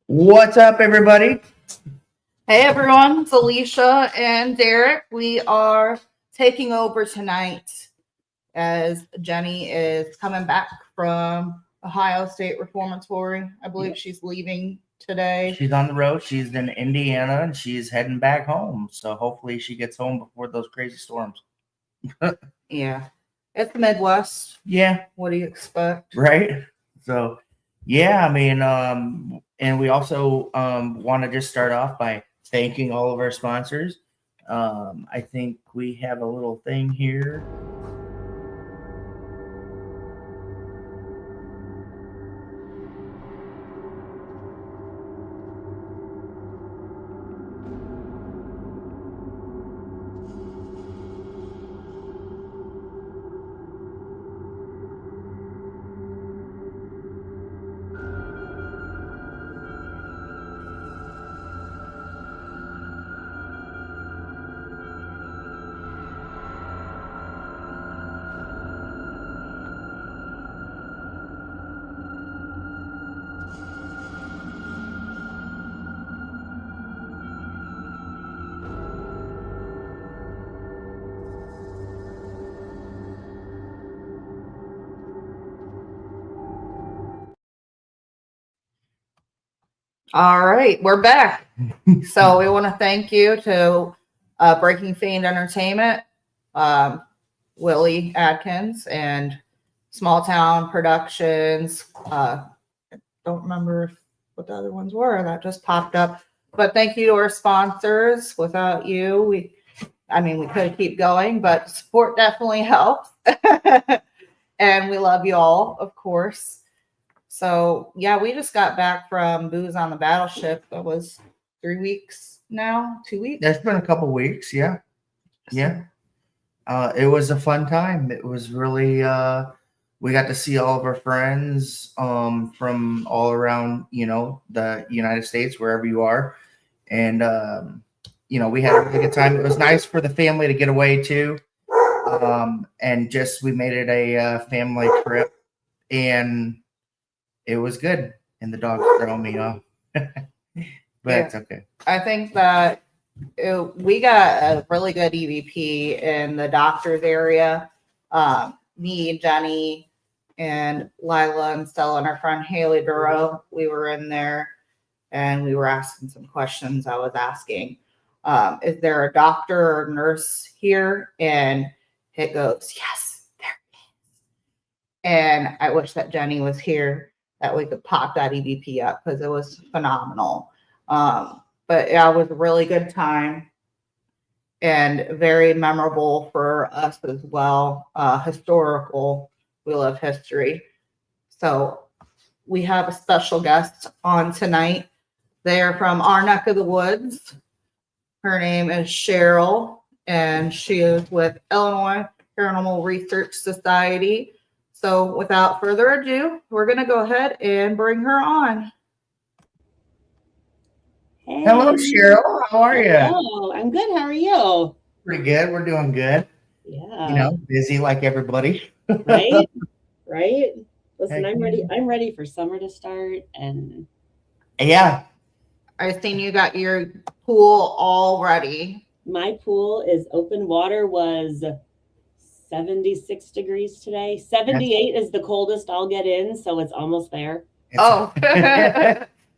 What's up, everybody? Hey everyone, it's Alicia and Derek. We are taking over tonight as Jenny is coming back from Ohio State Reformatory. I believe she's leaving today. She's on the road. She's in Indiana, and she's heading back home. So hopefully she gets home before those crazy storms. Yeah, it's the Midwest. Yeah. What do you expect? Right? So, yeah, I mean, and we also want to just start off by thanking all of our sponsors. I think we have a little thing here. All right, we're back. So we want to thank you to Breaking Fiend Entertainment, Willie Adkins, and Small Town Productions. I don't remember what the other ones were that just popped up. But thank you to our sponsors. Without you, we could keep going, but support definitely helps. And we love you all, of course. So, yeah, we just got back from Booze on the Battleship. That was 3 weeks now, 2 weeks. It's been a couple weeks, yeah. Yeah. It was a fun time. It was really, we got to see all of our friends from all around, the United States, wherever you are. And, we had a really good time. It was nice for the family to get away too. And we made it a family trip. And it was good, and the dog's throwing me off, but it's okay. I think that we got a really good EVP in the doctor's area. Me, Jenny, and Lila and Stella and our friend Haley Duro, we were in there, and we were asking some questions. I was asking, is there a doctor or nurse here? And it goes, yes, there is. And I wish that Jenny was here, that we could pop that EVP up because it was phenomenal. But yeah, it was a really good time and very memorable for us as well. Historical. We love history. So we have a special guest on tonight. They are from our neck of the woods. Her name is Cheryl, and she is with Illinois Paranormal Research Society. So without further ado, we're going to go ahead and bring her on. Hey. Hello, Cheryl. How are you? Oh, I'm good. How are you? Pretty good. We're doing good. Yeah. Busy like everybody. Right? Right? Listen, Heck I'm ready. I'm ready for summer to start. And yeah. I've seen you got your pool all ready. My pool is open. Water was 76 degrees today. 78 is the coldest I'll get in, so it's almost there.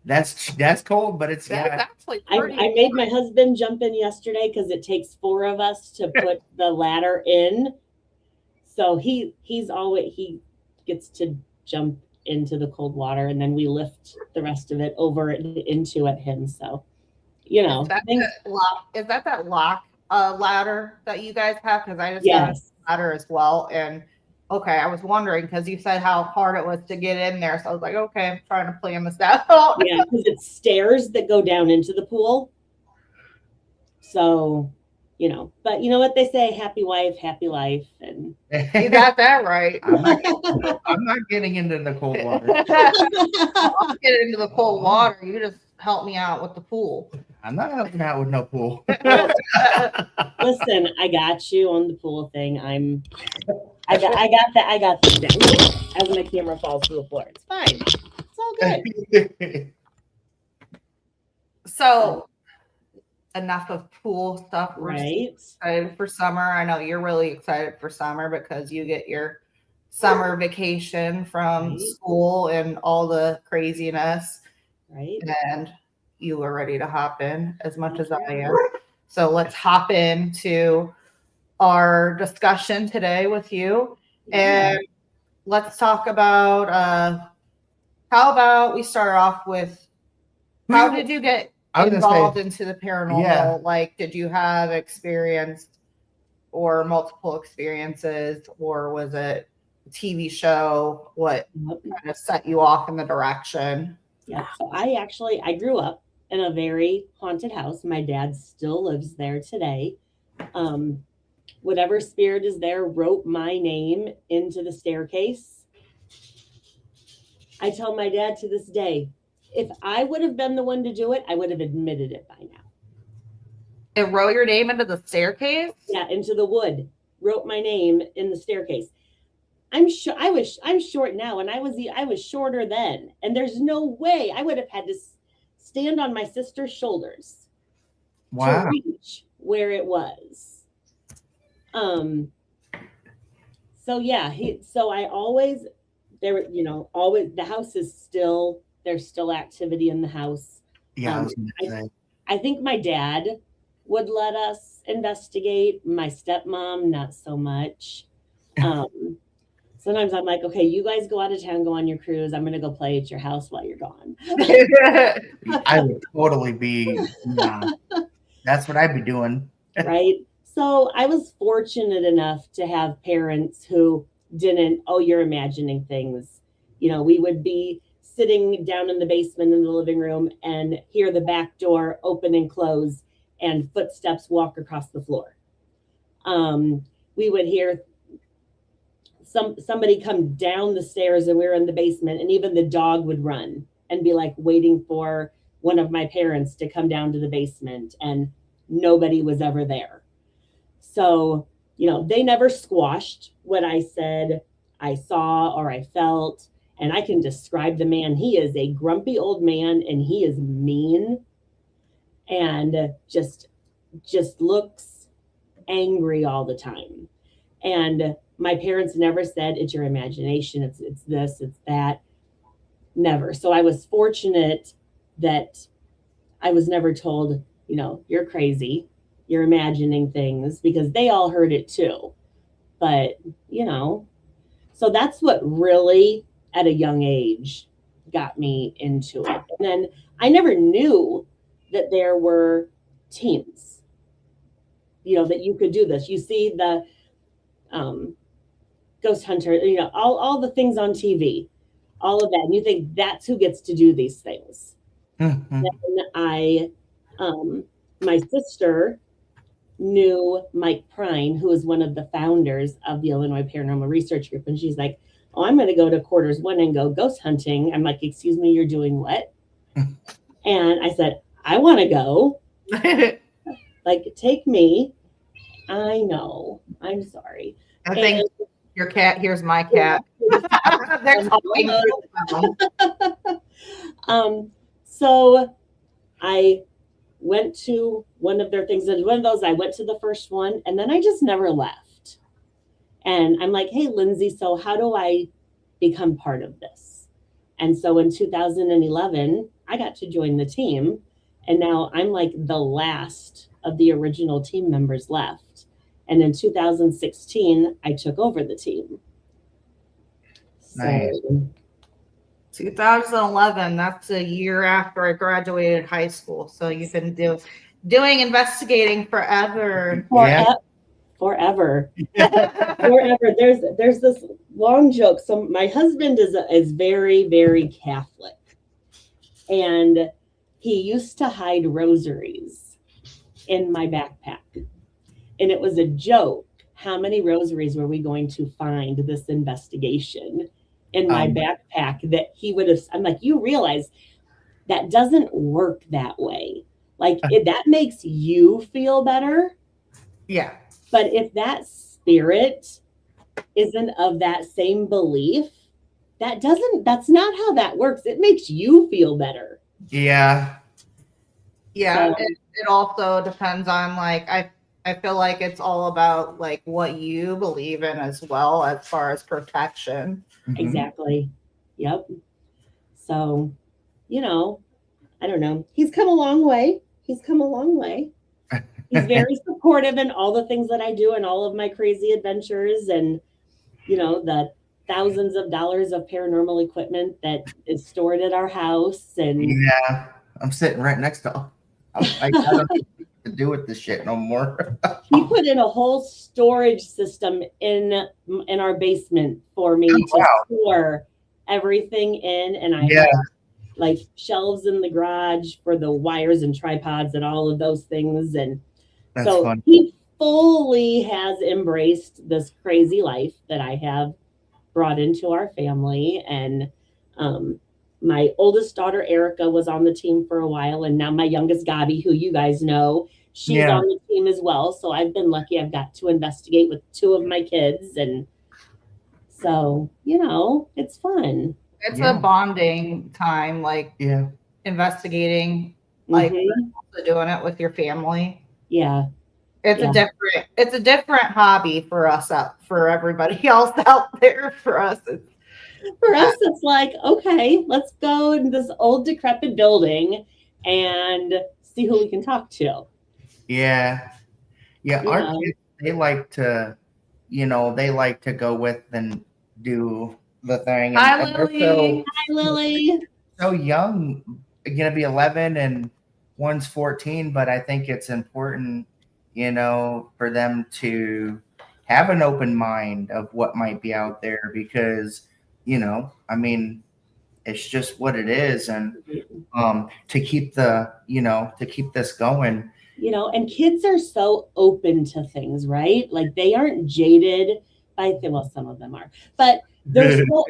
That's cold, but it's actually pretty. I made my husband jump in yesterday because it takes 4 of us to put the ladder in. So he gets to jump into the cold water, and then we lift the rest of it over into at him. So, Is that lock ladder that you guys have? Because I just got a ladder as well. And okay, I was wondering because you said how hard it was to get in there. So I was like, okay, I'm trying to plan this out. Yeah, because it's stairs that go down into the pool. So, but you know what they say, happy wife, happy life. And you got that right. I'm not getting into the cold water. I'll get into the cold water. You just help me out with the pool. I'm not helping out with no pool. Listen, I got you on the pool thing. I got this down. As my camera falls to the floor. It's fine. It's all good. So enough of pool stuff. We're Right. excited for summer. I know you're really excited for summer because you get your summer vacation from Right. school and all the craziness, Right. and you are ready to hop in as much as That's I right. am. So let's hop into our discussion today with you. Yeah. And let's talk about how about we start off with how did you get I was gonna involved say, into the paranormal? yeah. Like, did you have experience or multiple experiences, or was it a TV show? What Yep. kind of set you off in the direction? Yeah. So I grew up in a very haunted house. My dad still lives there today. Whatever spirit is there wrote my name into the staircase. I tell my dad to this day, if I would have been the one to do it, I would have admitted it by now. It wrote your name into the staircase? Yeah, into the wood. Wrote my name in the staircase. I'm short now, and I was shorter then, and there's no way I would have had to stand on my sister's shoulders Wow. to reach where it was. So yeah, so I always always the house is still there's still activity in the house. Yeah, I was gonna say. I think my dad would let us investigate. My stepmom, not so much. Sometimes I'm like, okay, you guys go out of town, go on your cruise. I'm gonna go play at your house while you're gone. I would totally be. That's what I'd be doing. Right. So I was fortunate enough to have parents who didn't, oh, you're imagining things. We would be sitting down in the basement in the living room and hear the back door open and close and footsteps walk across the floor. We would hear somebody come down the stairs and we were in the basement, and even the dog would run and be like waiting for one of my parents to come down to the basement, and nobody was ever there. So, they never squashed what I said I saw or I felt. And I can describe the man. He is a grumpy old man, and he is mean and just looks angry all the time. And my parents never said, it's your imagination, it's this, it's that. Never. So I was fortunate that I was never told, you're crazy, you're imagining things, because they all heard it too. But, so that's what really at a young age got me into it. And then I never knew that there were teams, that you could do this. You see the ghost hunter, all the things on TV, all of that. And you think that's who gets to do these things. Mhm. Then my sister knew Mike Prine, who was one of the founders of the Illinois Paranormal Research Group. And she's like, oh, I'm going to go to quarters 1 and go ghost hunting. I'm like, excuse me, you're doing what? And I said, I want to go. Like, take me. I know. I'm sorry. I think your cat, here's my cat. They're talking through the phone. So I went to one of their things, and one of those, I went to the first one, and then I just never left. And I'm like, hey, Lindsay, so how do I become part of this? And so in 2011, I got to join the team, and now I'm like the last of the original team members left. And in 2016, I took over the team. Nice. 2011, that's a year after I graduated high school. So you've been doing investigating forever. Yeah. Forever. Forever. There's this long joke. So my husband is very, very Catholic. And he used to hide rosaries in my backpack. And it was a joke. How many rosaries were we going to find this investigation in my backpack that he would have? I'm like, you realize that doesn't work that way. Like that makes you feel better. Yeah. But if that spirit isn't of that same belief, that's not how that works. It makes you feel better. Yeah. Yeah, So, it also depends on like I feel like it's all about like what you believe in as well as far as protection. Mhm. exactly. Yep. So, you know, I don't know. He's come a long way. He's come a long way. He's very supportive in all the things that I do and all of my crazy adventures and, the thousands of dollars of paranormal equipment that is stored at our house. And Yeah, I'm sitting right next to. I don't know what to do with this shit no more. he put in a whole storage system in our basement for me to Wow. store everything in. And I Yeah, have like shelves in the garage for the wires and tripods and all of those things. And that's so fun. he fully has embraced this crazy life that I have brought into our family. And my oldest daughter, Erica, was on the team for a while. And now my youngest, Gabi, who you guys know, she's Yeah, on the team as well. So I've been lucky. I've got to investigate with two of my kids. And so, it's fun. It's Yeah. a bonding time, like yeah, investigating, like Mhm. also doing it with your family. Yeah. It's Yeah. it's a different hobby for us out for everybody else out there. For us, it's For us, it's like, okay, let's go in this old decrepit building and see who we can talk to. yeah, yeah. You Our know, kids, they like to, they like to go with and do the thing, hi and they're Lily. hi, Lily. so young. Gonna be 11 and one's 14, but I think it's important, for them to have an open mind of what might be out there because, I mean, it's just what it is, and to keep to keep this going. And kids are so open to things, right? Like they aren't jaded by well, some of them are, but they're so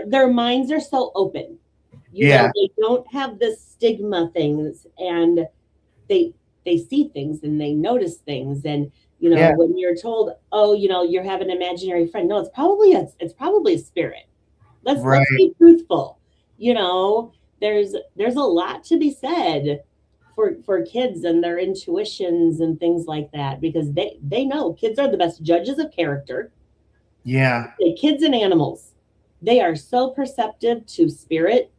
their minds are so open. Yeah, They don't have the stigma things, and they they see things and they notice things. And yeah, when you're told, oh, you have an imaginary friend, no, it's probably a spirit. Let's right. be truthful. There's a lot to be said for kids and their intuitions and things like that, because they know kids are the best judges of character. Yeah, Kids and animals, they are so perceptive to spirit.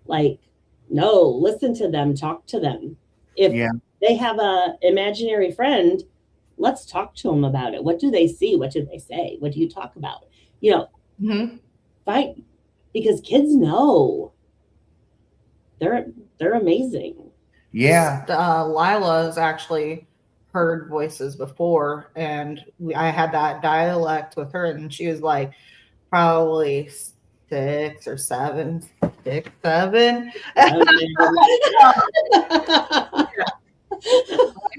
Like, no, listen to them, talk to them. If yeah, they have a imaginary friend, let's talk to them about it. What do they see? What do they say? What do you talk about? Mm-hmm. Fight, because kids know. They're amazing. yeah. Lila's actually heard voices before, and I had that dialect with her, and she was like probably 6 or 7, 6, 7. I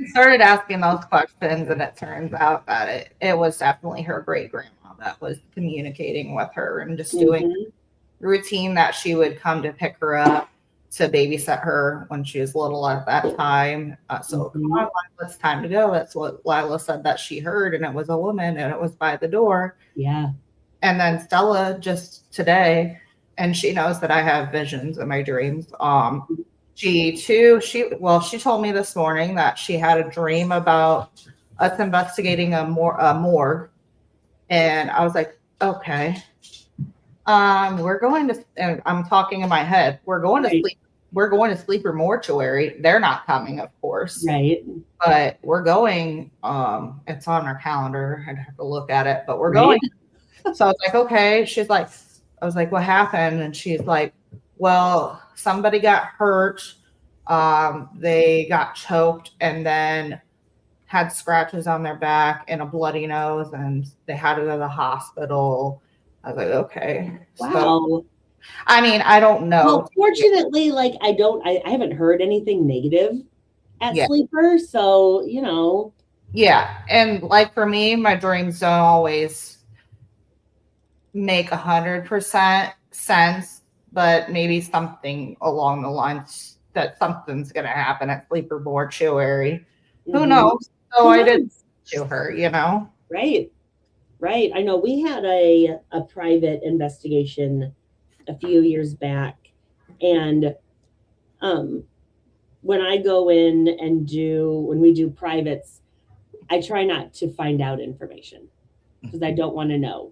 started asking those questions, and it turns out that it was definitely her great grandma that was communicating with her and just doing Mhm. routine that she would come to pick her up to babysit her when she was little at that time. So come on, Lila, it's time to go. That's what Lila said that she heard, and it was a woman, and it was by the door. Yeah. And then Stella just today, and she knows that I have visions in my dreams. She told me this morning that she had a dream about us investigating a morgue, and I was like, okay. We're going to, and I'm talking in my head, we're going to Right. sleep. We're going to sleeper mortuary. They're not coming, of course, Right. but we're going. It's on our calendar. I'd have to look at it, but we're Right. going. So I was like, okay. She's like, I was like, what happened? And she's like, well, somebody got hurt. They got choked and then had scratches on their back and a bloody nose, and they had to go to the hospital. I was like, okay. Wow. So, I mean, I don't know. Well, fortunately, like I haven't heard anything negative at Yeah. Sleeper, so Yeah. And like for me, my dreams don't always make 100% sense, but maybe something along the lines that something's going to happen at Sleeper Mortuary. Who Mhm. knows? So Who I did knows? to her, Right. Right. I know we had a private investigation a few years back, and when I go in and when we do privates, I try not to find out information because I don't want to know.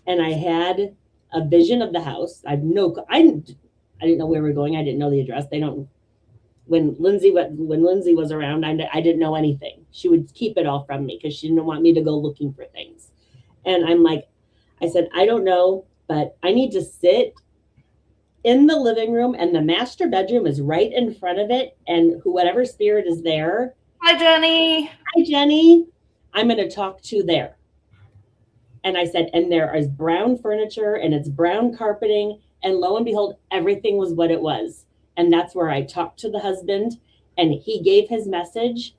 And I had a vision of the house. I didn't know where we were going. I didn't know the address. When Lindsay was around, I didn't know anything. She would keep it all from me because she didn't want me to go looking for things. And I said, I don't know, but I need to sit in the living room, and the master bedroom is right in front of it. And whatever spirit is there. Hi, Jenny. Hi, Jenny. I'm going to talk to there. And I said, and there is brown furniture and it's brown carpeting. And lo and behold, everything was what it was. And that's where I talked to the husband, and he gave his message,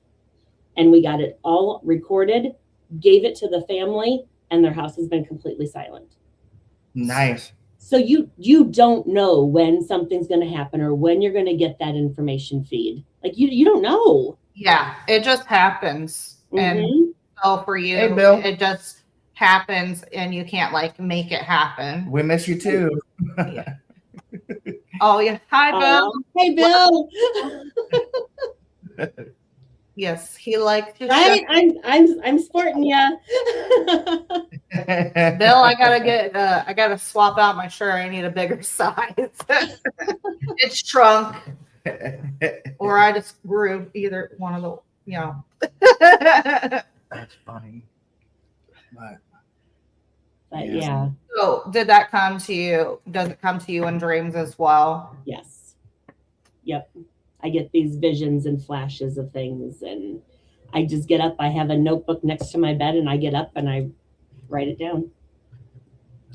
and we got it all recorded, gave it to the family, and their house has been completely silent. Nice. So you don't know when something's going to happen or when you're going to get that information feed. Like you don't know. Yeah, it just happens. And so for you, Hey, Bill. it just happens, and you can't make it happen. We miss you too. Yeah. Oh yeah. Hi, Bill. Hey, Bill. Yes, he likes to. Right? I'm sporting you. Bill, I gotta swap out my shirt. I need a bigger size. It's shrunk, or I just grew either one of the, That's funny. But yeah. So did that come to you? Does it come to you in dreams as well? Yes. Yep. I get these visions and flashes of things, and I just get up. I have a notebook next to my bed, and I get up and I write it down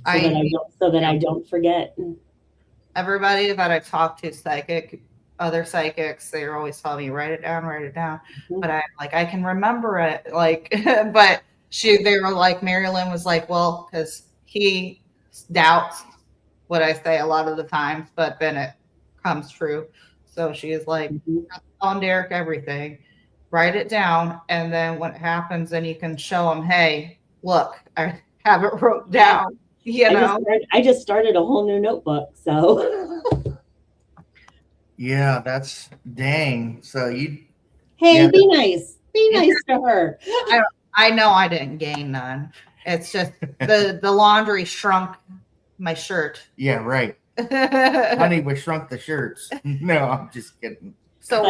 so that I don't forget. Everybody that I talk to, other psychics, they're always telling me, write it down. Mm-hmm. But I'm like, I can remember it. But they were like, Marilyn was like, well, because he doubts what I say a lot of the times, but then it comes true. So she is like, on Derek, everything, write it down. And then when it happens, then you can show him, hey, look, I have it wrote down. I just started a whole new notebook. So Yeah, that's dang. So Be nice. Be nice to her. I know I didn't gain none. It's just the laundry shrunk my shirt. Yeah, right. Honey, we shrunk the shirts. No, I'm just kidding. So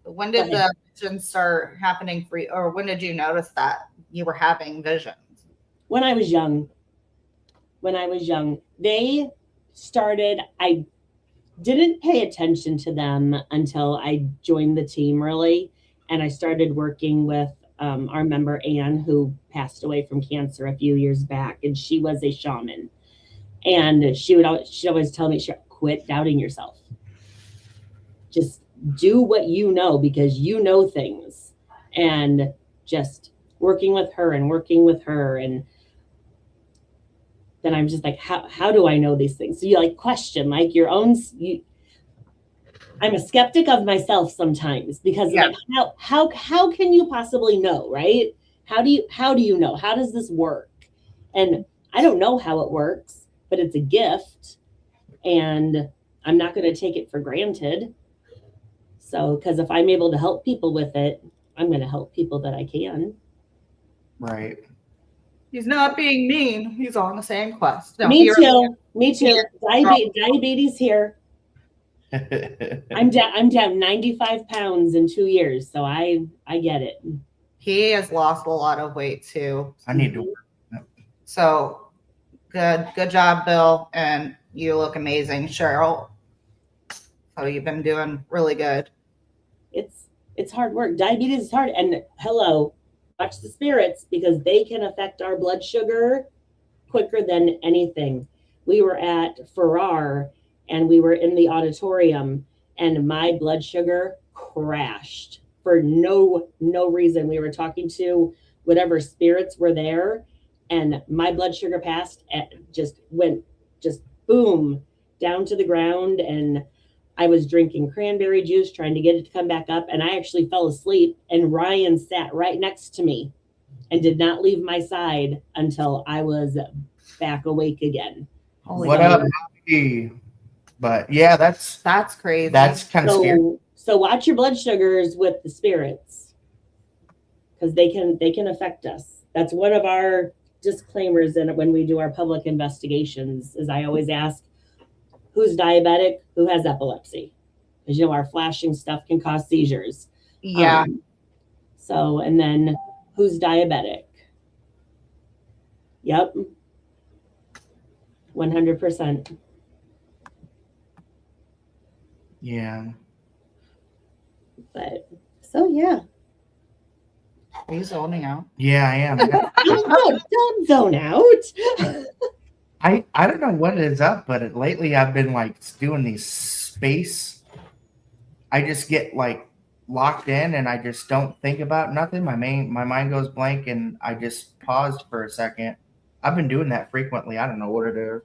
when did the visions start happening for you, or when did you notice that you were having visions? When I was young, they started. I didn't pay attention to them until I joined the team, really, and I started working with our member Anne, who passed away from cancer a few years back, and she was a shaman. And she'd always tell me, quit doubting yourself. Just do what you know, because you know things. And just working with her. And then I'm just like, how do I know these things? So you question your own. I'm a skeptic of myself sometimes, because how can you possibly know, right? How do you know? How does this work? And I don't know how it works. But it's a gift, and I'm not going to take it for granted. So, because if I'm able to help people with it, I'm going to help people that I can. Right. He's not being mean. He's on the same quest. No, Me too. Diabetes here. I'm down 95 pounds in 2 years, so I get it. He has lost a lot of weight too. I need to work. So. Good job, Bill, and you look amazing, Cheryl. So you've been doing really good. It's hard work. Diabetes is hard, and watch the spirits, because they can affect our blood sugar quicker than anything. We were at Farrar, and we were in the auditorium, and my blood sugar crashed for no reason. We were talking to whatever spirits were there. And my blood sugar passed and went boom down to the ground. And I was drinking cranberry juice, trying to get it to come back up. And I actually fell asleep. And Ryan sat right next to me and did not leave my side until I was back awake again. What up, Howie? But yeah, that's crazy. That's kind of scary. So watch your blood sugars with the spirits, because they can affect us. That's one of our disclaimers in when we do our public investigations. Is I always ask, who's diabetic, who has epilepsy, because our flashing stuff can cause seizures. Yeah. So, and then who's diabetic? Yep. 100%. Yeah. But so yeah. Are you zoning out? Yeah, I am. Don't zone out. I don't know what is up, but lately I've been like doing these space. I just get like locked in and I just don't think about nothing. My mind goes blank and I just pause for a second. I've been doing that frequently. I don't know what it is.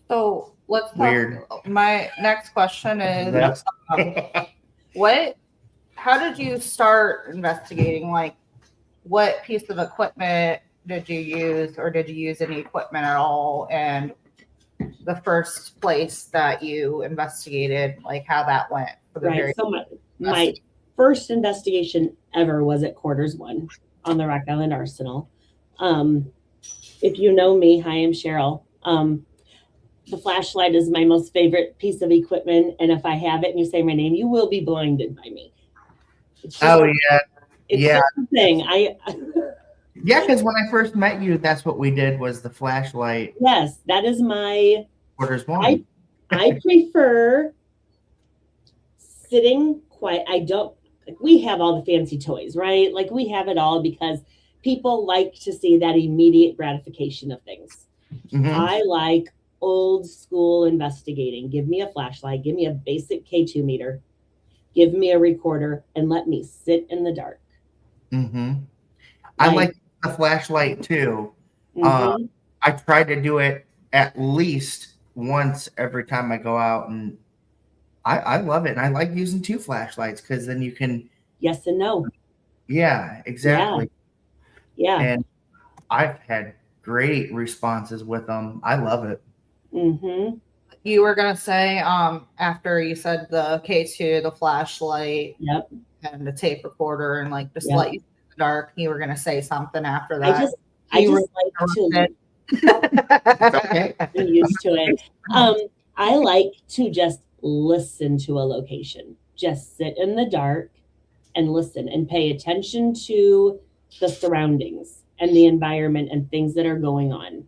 So let's talk. Weird. My next question is, That's- how did you start investigating? Like, what piece of equipment did you use, or did you use any equipment at all? And the first place that you investigated, like how that went for the Right. So my first investigation ever was at Quarters 1 on the Rock Island Arsenal. If you know me, hi, I'm Cheryl. The flashlight is my most favorite piece of equipment, and if I have it and you say my name, you will be blinded by me. Oh yeah, it's yeah. just a thing. Yeah, because when I first met you, that's what we did was the flashlight. Yes, that is my Quarters 1. I prefer sitting quiet. I don't like, we have all the fancy toys, right? Like we have it all because people like to see that immediate gratification of things. Mhm. I like old school investigating. Give me a flashlight, give me a basic K2 meter, give me a recorder, and let me sit in the dark. Mm-hmm. I like the flashlight too. Mhm. I try to do it at least once every time I go out, and I love it. And I like using 2 flashlights because then you can. Yes and no. Yeah, exactly. Yeah. And I've had great responses with them. I love it. Mm-hmm. You were gonna say, after you said the K2, the flashlight, Yep. and the tape recorder, and like just Yep. let you in the dark, you were gonna say something after that. I just like to It's okay. I'm used to it. I like to just listen to a location. Just sit in the dark and listen and pay attention to the surroundings and the environment and things that are going on.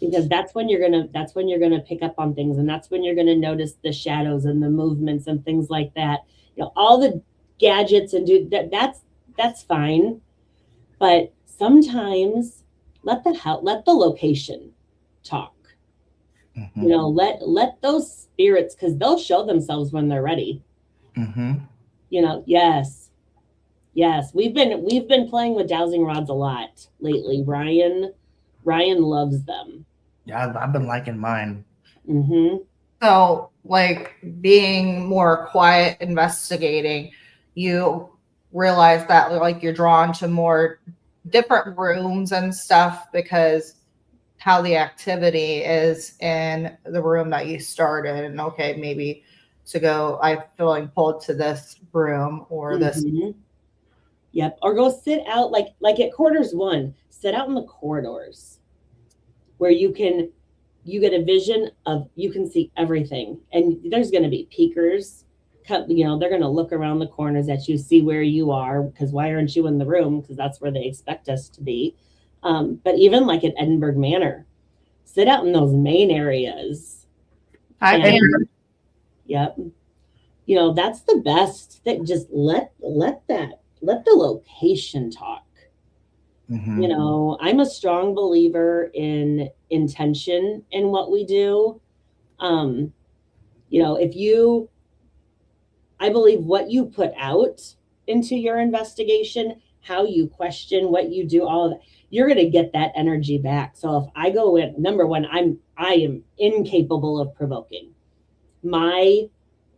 Because that's when you're gonna pick up on things, and that's when you're gonna notice the shadows and the movements and things like that. All the gadgets and that's fine, but sometimes let the location talk. Mm-hmm. Let those spirits, because they'll show themselves when they're ready. Mm-hmm. Yes, we've been playing with dowsing rods a lot lately. Ryan loves them. Yeah, I've been liking mine. Mm-hmm. So, like being more quiet, investigating, you realize that like you're drawn to more different rooms and stuff because how the activity is in the room that you started. And okay, maybe to go, I'm feeling pulled to this room or this. Mm-hmm. Yep. Or go sit out like at Quarters 1, sit out in the corridors where you get a vision of, you can see everything. And there's going to be peekers. They're going to look around the corners at you, see where you are, because why aren't you in the room? Because that's where they expect us to be. But even like at Edinburgh Manor, sit out in those main areas. Yep. That's the best. That just let the location talk. Mm-hmm. I'm a strong believer in intention in what we do. I believe what you put out into your investigation, how you question, what you do, all of that, you're going to get that energy back. So if I go in, number one, I am incapable of provoking. My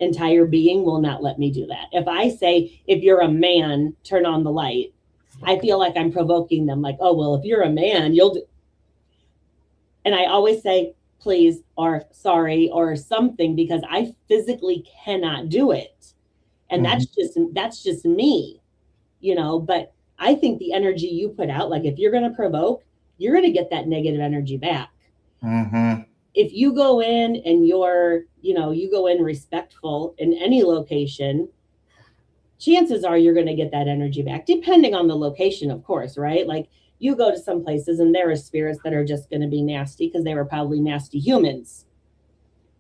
entire being will not let me do that. If I say, if you're a man, turn on the light, I feel like I'm provoking them. Like, oh, well, if you're a man, you'll do. And I always say, please, or sorry, or something, because I physically cannot do it. And that's just me, but I think the energy you put out, like if you're going to provoke, you're going to get that negative energy back. Mm-hmm. If you go in and you go in respectful in any location, chances are you're going to get that energy back, depending on the location, of course, right? Like you go to some places and there are spirits that are just going to be nasty because they were probably nasty humans,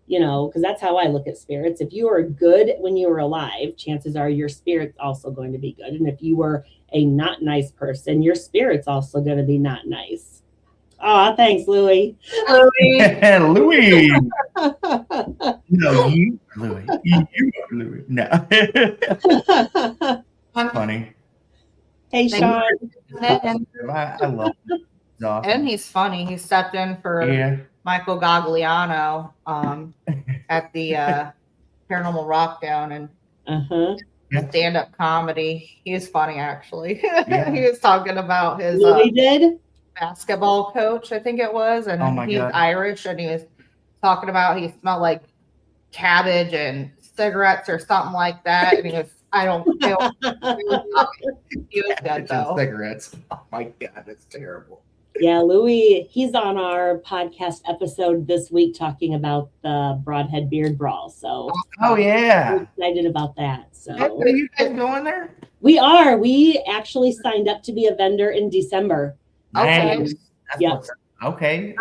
because that's how I look at spirits. If you were good when you were alive, chances are your spirit's also going to be good. And if you were a not nice person, your spirit's also going to be not nice. Oh, thanks, Louie. Louie. No, you, Louie. You, Louie. No. Funny. Hey, Sean. I love him. He's awesome. And he's funny. He stepped in for Michael Gagliano at the Paranormal Rockdown and stand-up comedy. He's funny, actually. Yeah. He was talking about his basketball coach, I think it was, and he's Irish, and he was talking about he smelled like cabbage and cigarettes or something like that. And he goes, I don't feel. He was good though. Cigarettes. Oh my God, that's terrible. Yeah, Louie, he's on our podcast episode this week talking about the Broadhead Beard Brawl. So, yeah, we're excited about that. So, are you guys going there? We are. We actually signed up to be a vendor in December. Nice. Yeah. Okay.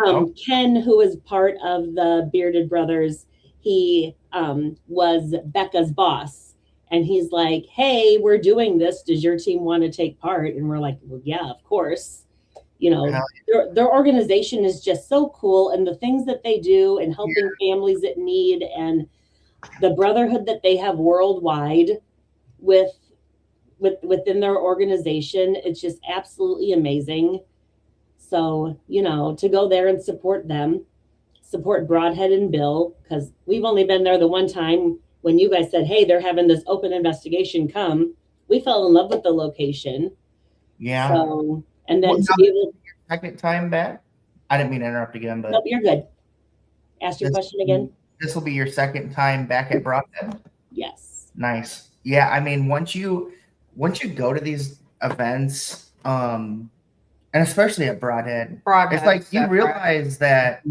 Ken, who is part of the Bearded Brothers, he was Becca's boss. And he's like, hey, we're doing this. Does your team want to take part? And we're like, well, yeah, of course. Their organization is just so cool. And the things that they do and helping families in need and the brotherhood that they have worldwide within their organization, it's just absolutely amazing. So, to go there and support them, support Broadhead and Bill, because we've only been there the one time when you guys said, hey, they're having this open investigation come. We fell in love with the location. Yeah. So, and then to be able second time back. I didn't mean to interrupt again, but nope, you're good. Ask your question again. This will be your second time back at Broadhead? Yes. Nice. Yeah, I mean, once you go to these events, and especially at Broadhead, it's like you realize that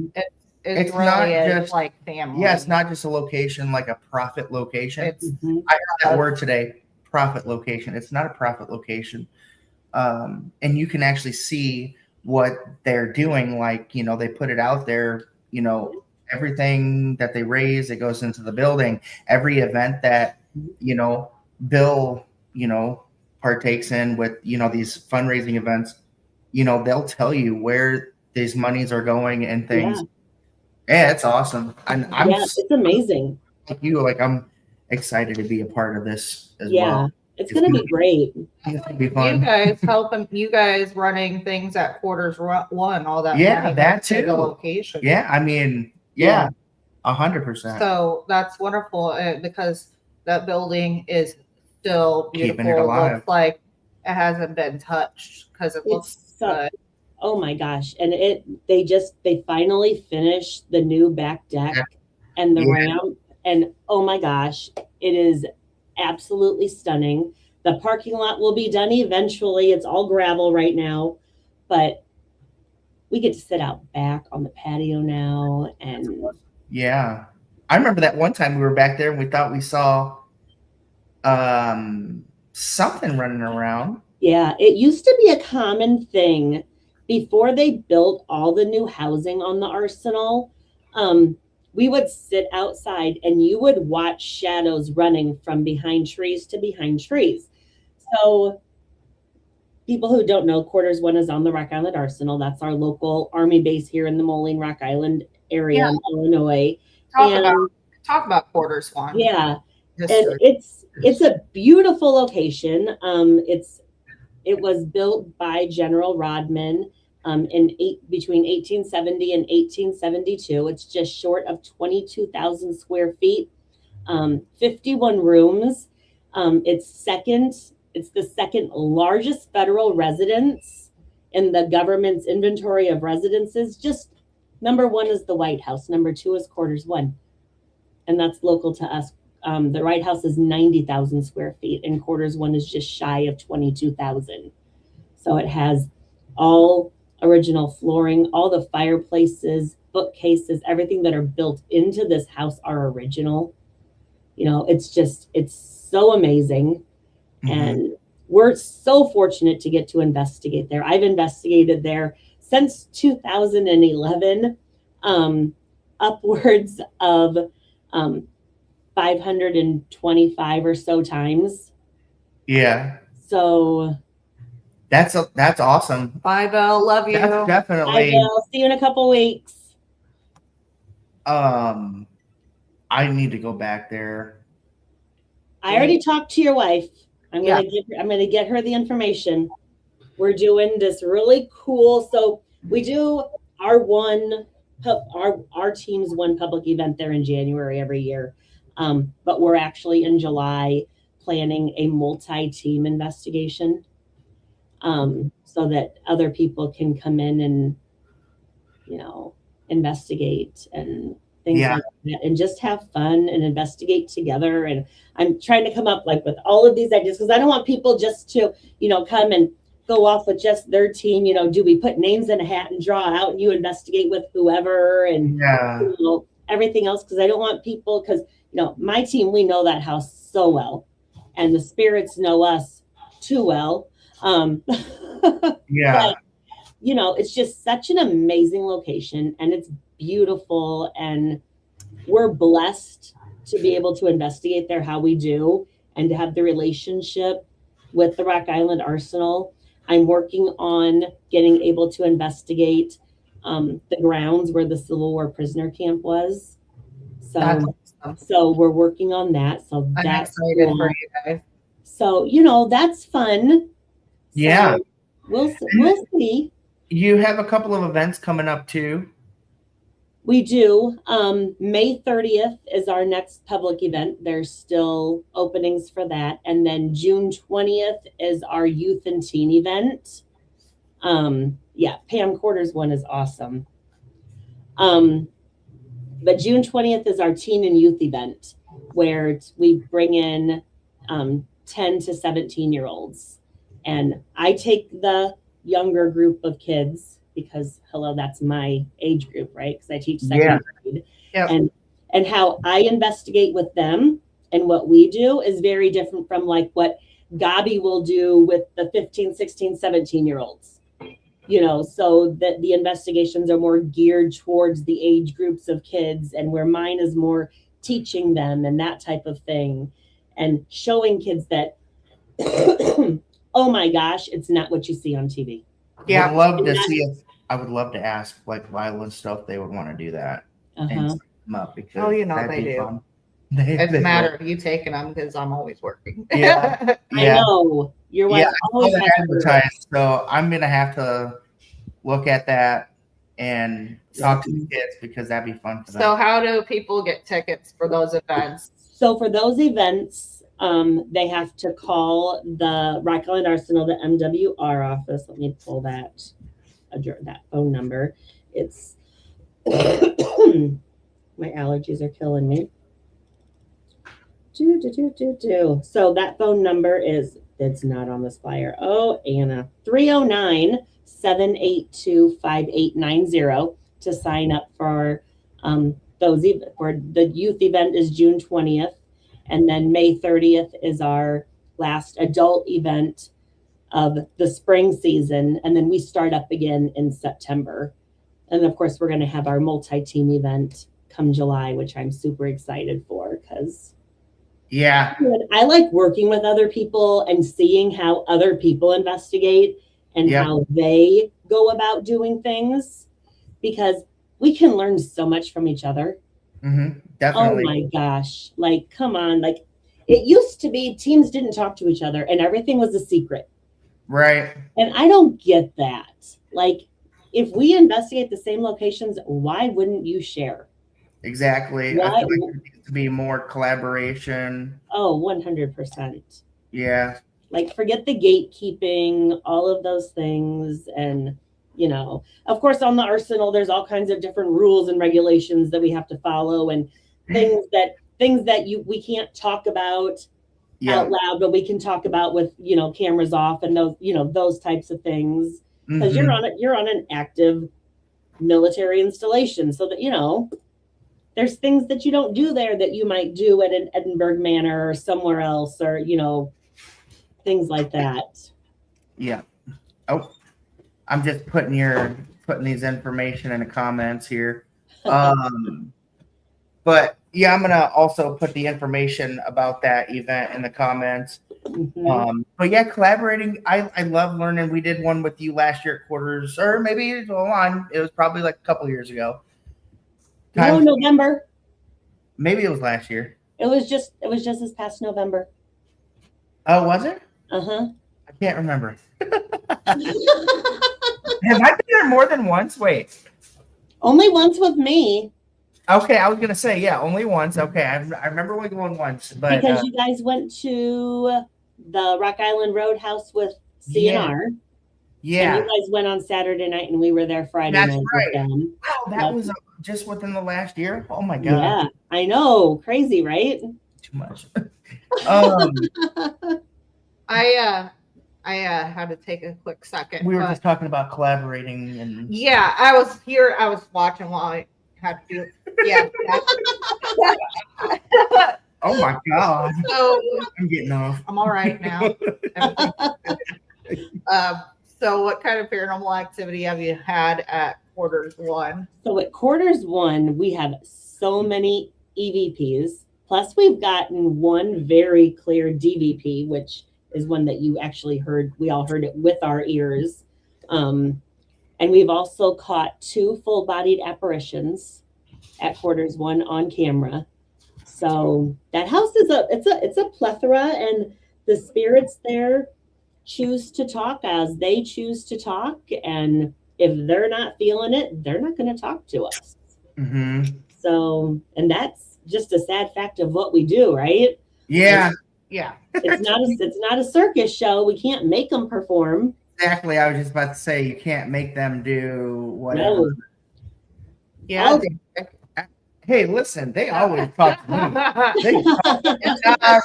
it's really not just like family. Yeah, it's not just a location like a profit location. I heard that word today, profit location. It's not a profit location. And you can actually see what they're doing. Like, they put it out there, everything that they raise, it goes into the building. Every event that, Bill, partakes in with, these fundraising events, they'll tell you where these monies are going and things. Yeah, it's awesome. And it's amazing. Like I'm excited to be a part of this as well. It's going to be great. It's going to be fun. You guys running things at quarters one, all that. Yeah, that too. The location. Yeah, I mean, 100%. So that's wonderful because that building is still beautiful. Keeping it alive. It looks like it hasn't been touched because it looks good. Oh my gosh. And they finally finished the new back deck and the ramp. And oh my gosh, it is absolutely stunning. The parking lot will be done eventually. It's all gravel right now, but we get to sit out back on the patio now. And yeah, I remember that one time we were back there and we thought we saw something running around. Yeah, it used to be a common thing before they built all the new housing on the Arsenal. We would sit outside and you would watch shadows running from behind trees to behind trees. So people who don't know, Quarters 1 is on the Rock Island Arsenal. That's our local Army base here in the Moline Rock Island area in Illinois. Talk about Quarters 1. Yeah. History. And it's a beautiful location. It was built by General Rodman between 1870 and 1872. It's just short of 22,000 square feet, 51 rooms. It's the second largest federal residence in the government's inventory of residences. Just number one is the White House. Number two is Quarters 1. And that's local to us, the Wright House is 90,000 square feet, and quarters one is just shy of 22,000. So it has all original flooring, all the fireplaces, bookcases, everything that are built into this house are original. You know, it's so amazing. And we're so fortunate to get to investigate there. I've investigated there since 2011, upwards of 525 or so times. Yeah. So that's awesome. Bye, Bill. Love you. That's definitely. I will see you in a couple weeks. I need to go back there. I already talked to your wife. I'm gonna get her the information. We're doing this really cool. So we do our team's one public event there in January every year. But we're actually in July planning a multi-team investigation. So that other people can come in and, you know, investigate and things like that, and just have fun and investigate together. And I'm trying to come up like with all of these ideas, because I don't want people just to, you know, come and go off with just their team. You know, do we put names in a hat and draw out and you investigate with whoever and you know, everything else? Because I don't want people, because, you know, my team, we know that house so well, and the spirits know us too well. But, you know, it's just such an amazing location, and it's beautiful, and we're blessed to be able to investigate there how we do, and to have the relationship with the Rock Island Arsenal. I'm working on getting able to investigate the grounds where the Civil War prisoner camp was. So we're working on that. So I'm that's excited cool. for you guys. So, you know, that's fun. Yeah. So we'll see. You have a couple of events coming up too. We do. May 30th is our next public event. There's still openings for that. And then June 20th is our youth and teen event. Pam Quarters one is awesome. But June 20th is our teen and youth event, where we bring in 10 to 17-year-olds. And I take the younger group of kids, because that's my age group, right? Because I teach second grade. Yep. And how I investigate with them and what we do is very different from like what Gabi will do with the 15, 16, 17-year-olds. You know, so that the investigations are more geared towards the age groups of kids, and where mine is more teaching them and that type of thing, and showing kids that, oh my gosh, it's not what you see on TV. Yeah, I would love to ask like Lila and stuff. They would want to do that and set them up, because you know they do. Fun. It's a matter of you taking them, because I'm always working. Yeah. I know your wife always has advertised, so I'm gonna have to look at that and talk to the kids, because that'd be fun for them. So how do people get tickets for those events? So for those events, they have to call the Rock Island Arsenal, the MWR office. Let me pull that phone number. It's my allergies are killing me. So that phone number it's not on this flyer. Oh, Anna, 309-782-5890 to sign up for for the youth event is June 20th. And then May 30th is our last adult event of the spring season. And then we start up again in September. And of course, we're going to have our multi-team event come July, which I'm super excited for, because I like working with other people and seeing how other people investigate and how they go about doing things, because we can learn so much from each other. Definitely. Oh my gosh. Like, come on. Like, it used to be teams didn't talk to each other and everything was a secret. Right. And I don't get that. Like, if we investigate the same locations, why wouldn't you share? Exactly. I feel like there needs to be more collaboration. Oh, 100%. Yeah. Like, forget the gatekeeping, all of those things. And, you know, of course, on the Arsenal, there's all kinds of different rules and regulations that we have to follow, and things that things that we can't talk about Yeah. out loud, but we can talk about with, cameras off and those, those types of things. Because you're on an active military installation. So that, there's things that you don't do there that you might do at an Edinburgh Manor or somewhere else, or, things like that. Yeah. Oh, I'm just putting these information in the comments here. But yeah, I'm gonna also put the information about that event in the comments. Mm-hmm. But yeah, collaborating. I love learning. We did one with you last year at quarters, or maybe it was probably like a couple years ago. No, November. Maybe it was last year. It was just this past November. Oh, was it? Uh-huh. I can't remember. Have I been there more than once? Wait. Only once with me. Okay, I was gonna say only once. Okay, I remember only going once, but because you guys went to the Rock Island Roadhouse with CNR. Yeah. And you guys went on Saturday night, and we were there Friday night with them. Wow, that was just within the last year. Oh my god. Yeah, I know, crazy, right? Too much. I had to take a quick second. We were just talking about collaborating and yeah, I was watching while I had to do it. Yeah. oh my god. So I'm getting off. I'm all right now. So what kind of paranormal activity have you had at quarters 1? So at quarters 1, we have so many EVPs. Plus, we've gotten one very clear DVP, which is one that you actually heard. We all heard it with our ears. And we've also caught 2 full-bodied apparitions at quarters 1 on camera. So that house is it's a plethora, and the spirits there choose to talk as they choose to talk. And if they're not feeling it, they're not going to talk to us. Mm-hmm. So, and that's just a sad fact of what we do, right? Yeah. It's not a circus show. We can't make them perform. Exactly. I was just about to say you can't make them do whatever. No. Yeah. Hey, listen, they always talk to me.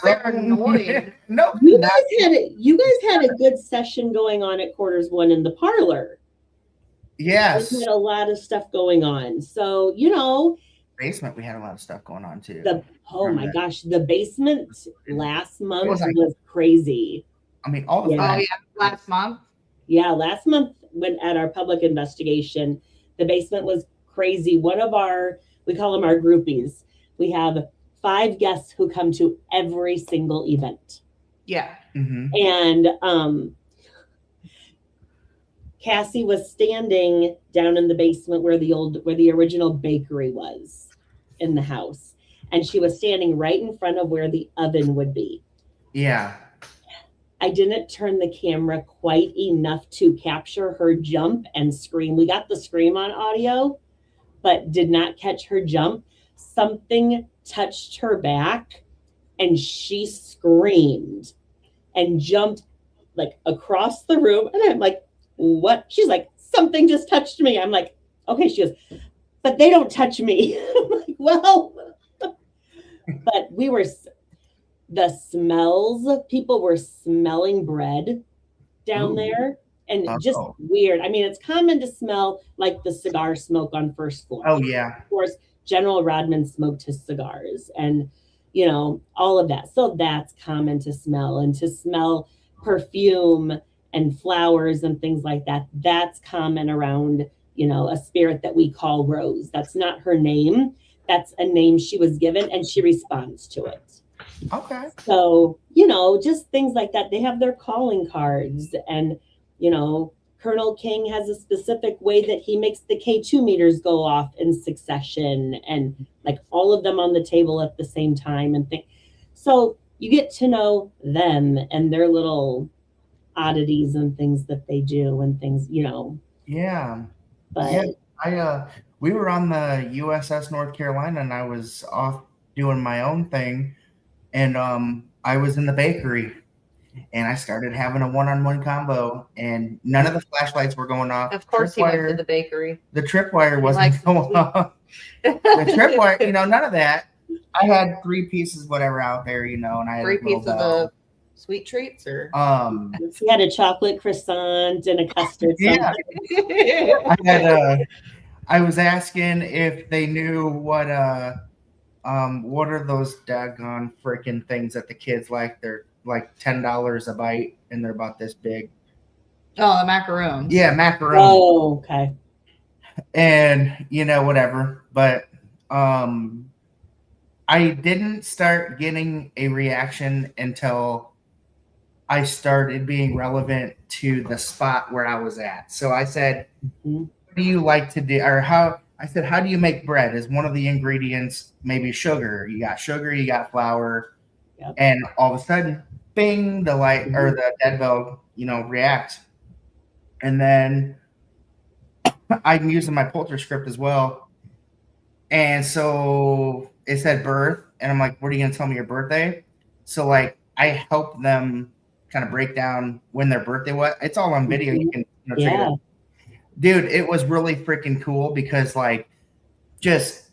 They're annoyed. No, You guys had a good session going on at quarters 1 in the parlor. yes. We had a lot of stuff going on. So, Basement, we had a lot of stuff going on too. my gosh, the basement last month was was crazy. I mean, all the Oh time. yeah, last month. Yeah, last month when at our public investigation, the basement was crazy. One of we call them our groupies. We have 5 guests who come to every single event. Yeah. Mm-hmm. And Cassie was standing down in the basement where the original bakery was in the house. And she was standing right in front of where the oven would be. Yeah. I didn't turn the camera quite enough to capture her jump and scream. We got the scream on audio, but did not catch her jump. Something touched her back and she screamed and jumped like across the room. And I'm like, what? She's like, something just touched me. I'm like, okay. She goes, but they don't touch me. I'm like, well, but the smells, people were smelling bread down there. And just weird. I mean, it's common to smell like the cigar smoke on first floor. Oh, yeah. Of course, General Rodman smoked his cigars and, all of that. So that's common to smell, and to smell perfume and flowers and things like that. That's common around, a spirit that we call Rose. That's not her name. That's a name she was given, and she responds to it. Okay. So, just things like that. They have their calling cards, and Colonel King has a specific way that he makes the K2 meters go off in succession, and like all of them on the table at the same time and things. So you get to know them and their little oddities and things that they do and things, Yeah. But we were on the USS North Carolina, and I was off doing my own thing, and I was in the bakery. And I started having a one-on-one combo, and none of the flashlights were going off. Of course, he went to the bakery. The tripwire wasn't going off. The tripwire, none of that. I had 3 pieces, whatever, out there, and I had 3 a little pieces bell. of sweet treats, or He had a chocolate croissant and a custard. Yeah. Something. I was asking if they knew what are those daggone freaking things that the kids like? They're like $10 a bite, and they're about this big. Oh, the macaroons. Yeah, macaroni. Oh, okay. And whatever. But I didn't start getting a reaction until I started being relevant to the spot where I was at. So I said, Mhm. what do you like to do? Or how do you make bread? Is one of the ingredients maybe sugar? You got sugar, you got flour. Yep. And all of a sudden, bing, the light or the dead bell, reacts. And then I'm using my Polter script as well. And so it said birth, and I'm like, what are you going to tell me your birthday? So like I help them kind of break down when their birthday was. It's all on video. You can check it out. Dude, it was really freaking cool because like just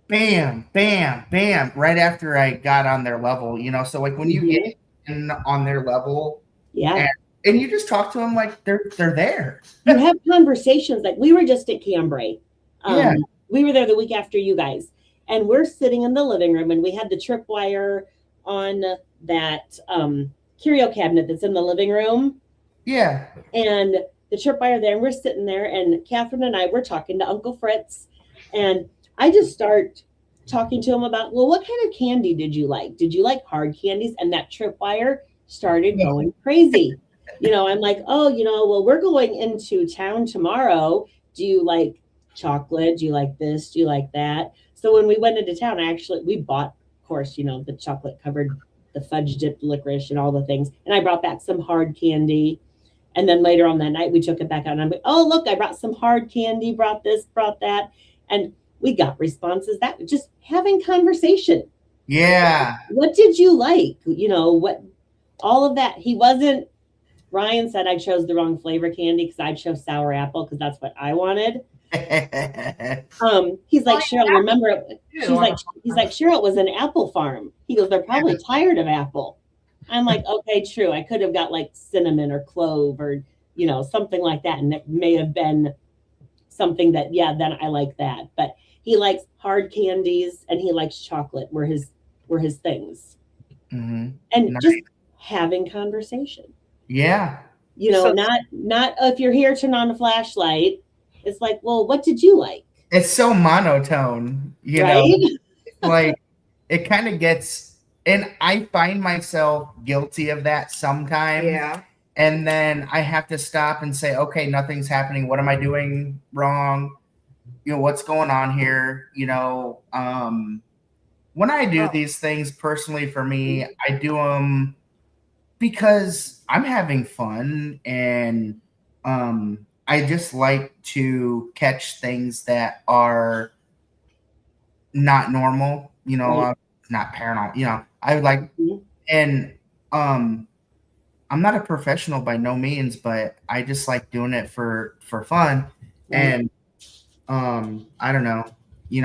bam, bam, bam, right after I got on their level, so like when you get in on their level, and you just talk to them like they're there. You have conversations. Like we were just at Cambrai. We were there the week after you guys, and we're sitting in the living room, and we had the tripwire on that curio cabinet that's in the living room. Yeah. And the tripwire there, and we're sitting there, and Catherine and I were talking to Uncle Fritz, and I just start talking to him about, well, what kind of candy did you like? Did you like hard candies? And that tripwire started going crazy. I'm like, oh, well, we're going into town tomorrow. Do you like chocolate? Do you like this? Do you like that? So when we went into town, we bought, of course, the chocolate covered, the fudge dipped licorice and all the things. And I brought back some hard candy. And then later on that night, we took it back out. And I'm like, oh, look, I brought some hard candy, brought this, brought that. And we got responses that just having conversation. Yeah. What did you like? What, all of that. Ryan said I chose the wrong flavor candy because I chose sour apple because that's what I wanted. He's like, Cheryl, remember, he's like, Cheryl, it was an apple farm. He goes, they're probably tired of apple. I'm like, okay, true. I could have got like cinnamon or clove or, something like that. And it may have been something that, then I like that. But he likes hard candies and he likes chocolate were his things. Mm-hmm. And nice. Just having conversation. Yeah. Not if you're here, turn on a flashlight. It's like, well, what did you like? It's so monotone, right? Like it kind of gets, and I find myself guilty of that sometimes. Yeah. And then I have to stop and say, okay, nothing's happening. What am I doing wrong? What's going on here? When I do these things personally for me, I do them because I'm having fun and I just like to catch things that are not normal, not paranormal, I would like, and I'm not a professional by no means, but I just like doing it for fun. And I don't know,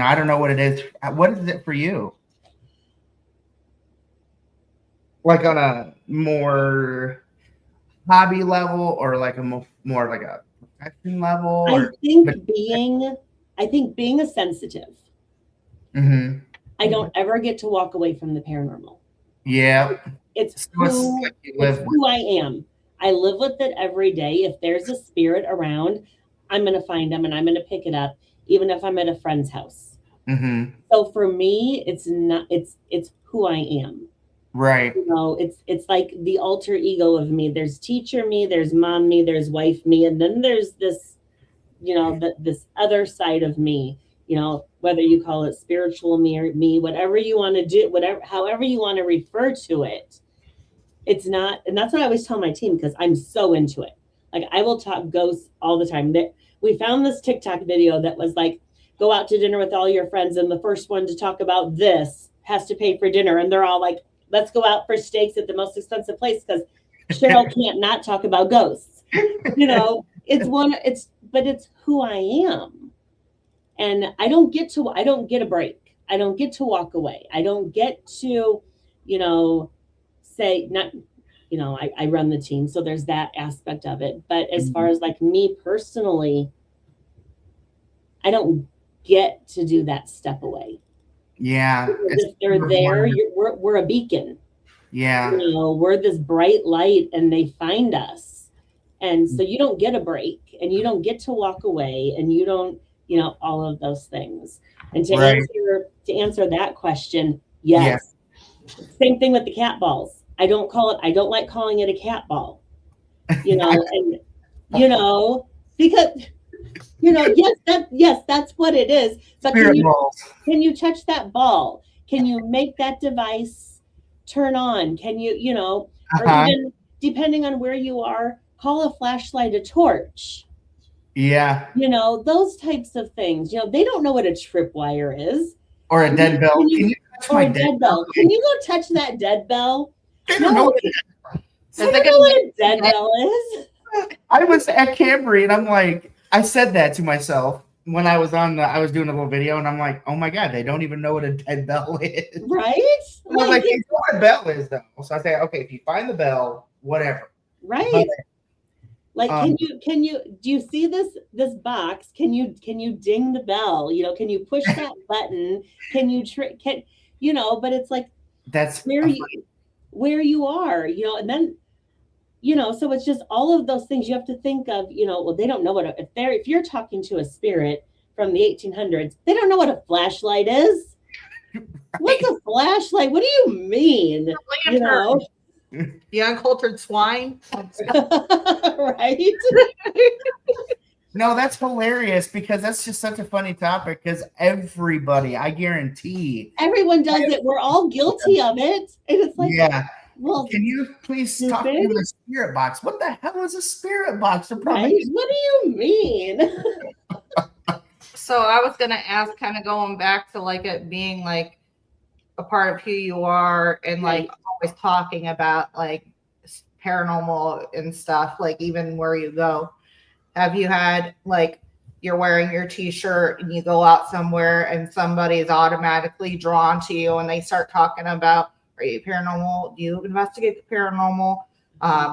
I don't know what it is. What is it for you? Like on a more hobby level or like a more like a profession level? I think being a sensitive, I don't ever get to walk away from the paranormal. Yeah. It's who I am. I live with it every day. If there's a spirit around, I'm going to find them and I'm going to pick it up, even if I'm at a friend's house. Mm-hmm. So for me, it's who I am. Right. It's like the alter ego of me. There's teacher me, there's mom me, there's wife me, and then there's this, this other side of me. Whether you call it spiritual me, whatever you want to do, however you want to refer to it. It's not, and that's what I always tell my team because I'm so into it. Like I will talk ghosts all the time. We found this TikTok video that was like, go out to dinner with all your friends, and the first one to talk about this has to pay for dinner, and they're all like, let's go out for steaks at the most expensive place because Cheryl can't not talk about ghosts. It's who I am. And I don't get a break. get to walk away. I don't get to, say not, I run the team, so there's that aspect of it. But as far as like me personally, I don't get to do that step away. Yeah. Because if they're there, we're a beacon. Yeah. We're this bright light and they find us. And so you don't get a break and you don't get to walk away and you don't, all of those things. And to answer that question, yes. Yeah. Same thing with the cat balls. I don't like calling it a cat ball. And because yes, that's what it is. But can you touch that ball? Can you make that device turn on? Can you, or even depending on where you are, call a flashlight a torch. Yeah. Those types of things. They don't know what a tripwire is. Or a dead bell. Can you touch my dead bell? Can you go touch that dead bell? They don't know what a dead bell is. I was at Cambry and I'm like, I said that to myself when I was I was doing a little video and I'm like, oh my God, they don't even know what a dead bell is. Right? I was like, you know what a bell is though. So I say, okay, if you find the bell, whatever. Right. But, like, can you do you see this box? Can you ding the bell? Can you push that button? Can you but it's like that's where you are, and then so it's just all of those things you have to think of, well, they don't know if you're talking to a spirit from the 1800s, they don't know what a flashlight is. Right. What's a flashlight? What do you mean? The uncultured swine. Right? No, that's hilarious because that's just such a funny topic because everybody, I guarantee. Everyone does it. We're all guilty of it. And it's like, yeah. Well, can you please talk to the spirit box? What the hell is a spirit box? Right? What do you mean? So I was going to ask, kind of going back to like it being like a part of who you are and like always talking about like paranormal and stuff, like even where you go. Have you had like you're wearing your t-shirt and you go out somewhere and somebody is automatically drawn to you and they start talking about, are you paranormal? Do you investigate the paranormal?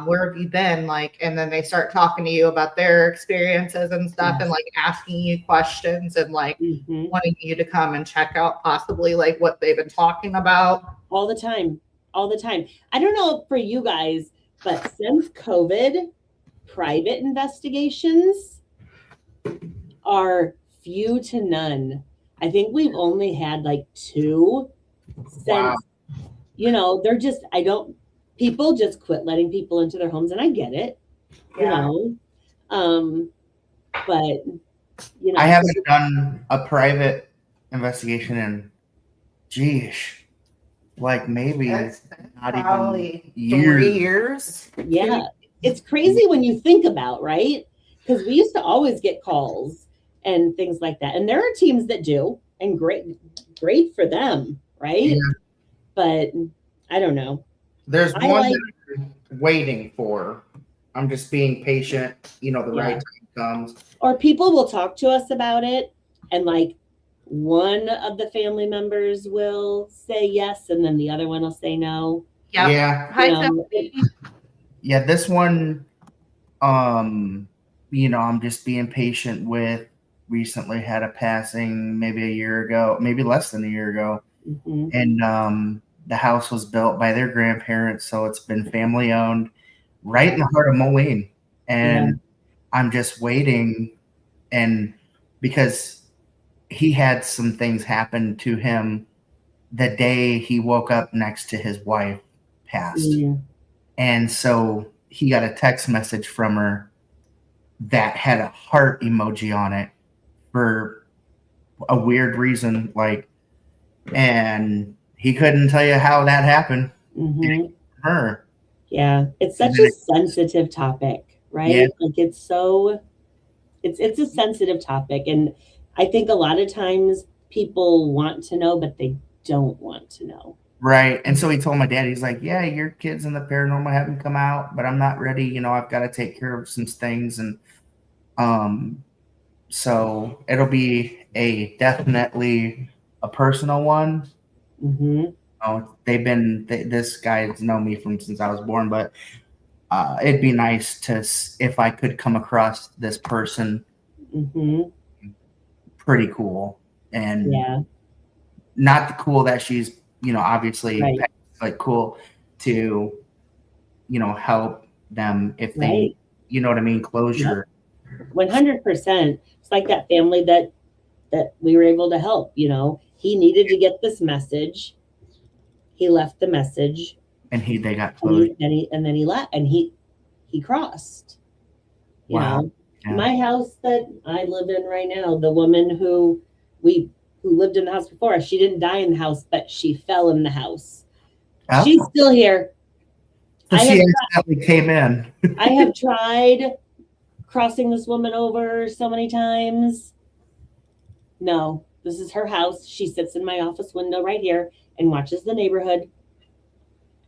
Where have you been? Like, and then they start talking to you about their experiences and stuff and like asking you questions and like wanting you to come and check out possibly like what they've been talking about. All the time. I don't know for you guys, but since COVID, private investigations are few to none. I think we've only had like 2 since, they're just, people just quit letting people into their homes and I get it, but, I haven't done a private investigation in, like maybe not even years. 3 years. Yeah. It's crazy when you think about, right? Because we used to always get calls and things like that. And there are teams that do, and great for them, right? Yeah. But I don't know. There's one that I'm waiting for. I'm just being patient, the right time comes. Or people will talk to us about it, and like one of the family members will say yes, and then the other one will say no. Yep. Yeah. Yeah, this one, I'm just being patient with. Recently had a passing maybe a year ago, maybe less than a year ago. And the house was built by their grandparents, so it's been family owned right in the heart of Moline. And I'm just waiting, and because he had some things happen to him the day he woke up next to his wife passed. And so he got a text message from her that had a heart emoji on it for a weird reason, and he couldn't tell you how that happened. Her. Yeah, it's such a sensitive topic, right? Yeah. Like it's a sensitive topic, and I think a lot of times people want to know, but they don't want to know. Right. And so he told my dad, he's like, yeah, your kids in the paranormal haven't come out, but I'm not ready. I've got to take care of some things. And so it'll be a definitely a personal one. Mm-hmm. Oh, this guy's known me from since I was born, but it'd be nice if I could come across this person. Mm-hmm. Pretty cool, and Yeah. not the cool that she's, obviously, Right. but cool to, help them if they, Right. you know what I mean, closure. 100%. It's like that family that we were able to help. He needed to get this message. He left the message, And they got and closure. then he left, and he crossed. Wow. Yeah. My house that I live in right now, the woman who lived in the house before us, she didn't die in the house, but she fell in the house. Oh. She's still here. So she accidentally came in. I have tried crossing this woman over so many times. No, this is her house. She sits in my office window right here and watches the neighborhood.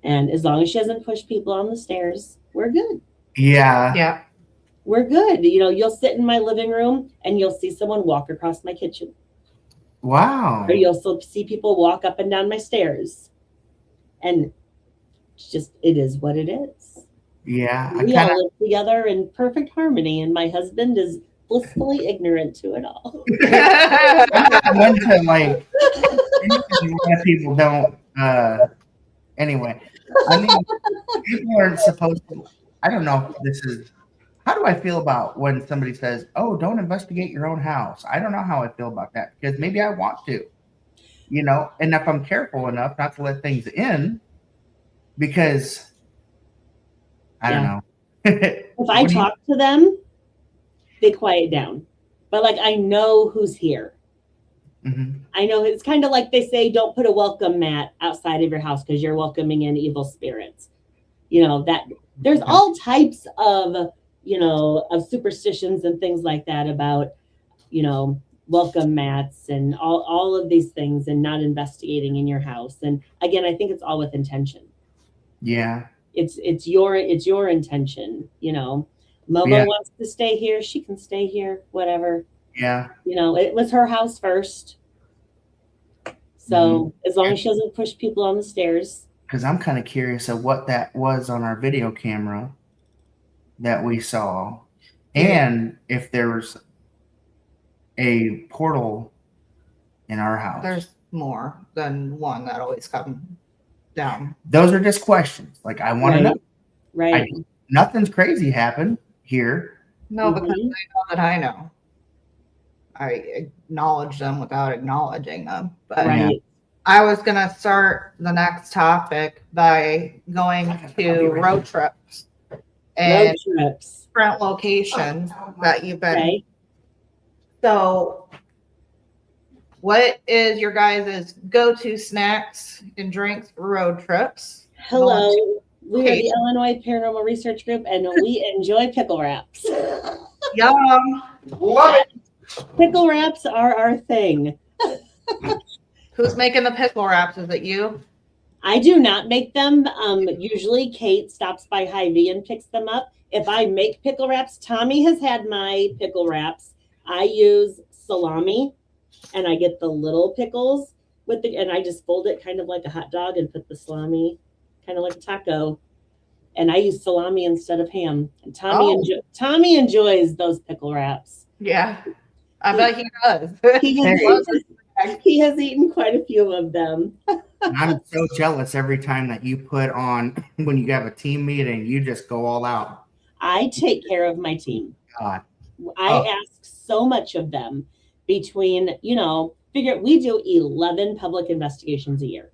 And as long as she doesn't push people on the stairs, we're good. Yeah. Yeah. We're good. You'll sit in my living room and you'll see someone walk across my kitchen. Wow. Or you'll see people walk up and down my stairs. And it is what it is. Yeah. We all live together in perfect harmony, and my husband is blissfully ignorant to it all. People don't. Anyway, I mean, people aren't supposed to. I don't know if this is. How do I feel about when somebody says, "Oh, don't investigate your own house"? I don't know how I feel about that, because maybe I want to, and if I'm careful enough not to let things in, because I don't know. If I talk to them, they quiet down. But I know who's here. Mm-hmm. I know it's kind of like they say, don't put a welcome mat outside of your house because you're welcoming in evil spirits. That there's all types of superstitions and things like that about, welcome mats and all of these things, and not investigating in your house. And again, I think it's all with intention. Yeah. It's your intention. Momo wants to stay here, she can stay here, whatever. Yeah. It was her house first. So as long as she doesn't push people on the stairs. Because I'm kind of curious of what that was on our video camera that we saw, and if there was a portal in our house. There's more than one that always come down. Those are just questions. I want to know. Right. Nothing's crazy happened here. No, because I know that I know. I acknowledge them without acknowledging them. But Right. I was going to start the next topic by going to road trips and different locations that you've been. Okay. So, what is your guys' go-to snacks and drinks for road trips? Hello. We are the Illinois Paranormal Research Group, and we enjoy pickle wraps. Yum. Love it. Pickle wraps are our thing. Who's making the pickle wraps? Is it you? I do not make them. Usually Kate stops by Hy-Vee and picks them up. If I make pickle wraps, Tommy has had my pickle wraps. I use salami, and I get the little pickles and I just fold it kind of like a hot dog and put the salami kind of like a taco. And I use salami instead of ham. And Tommy enjoys those pickle wraps. Yeah, I bet he does. He has eaten quite a few of them. I'm so jealous every time that you put on, when you have a team meeting, you just go all out. I take care of my team. God. I ask so much of them between, we do 11 public investigations a year.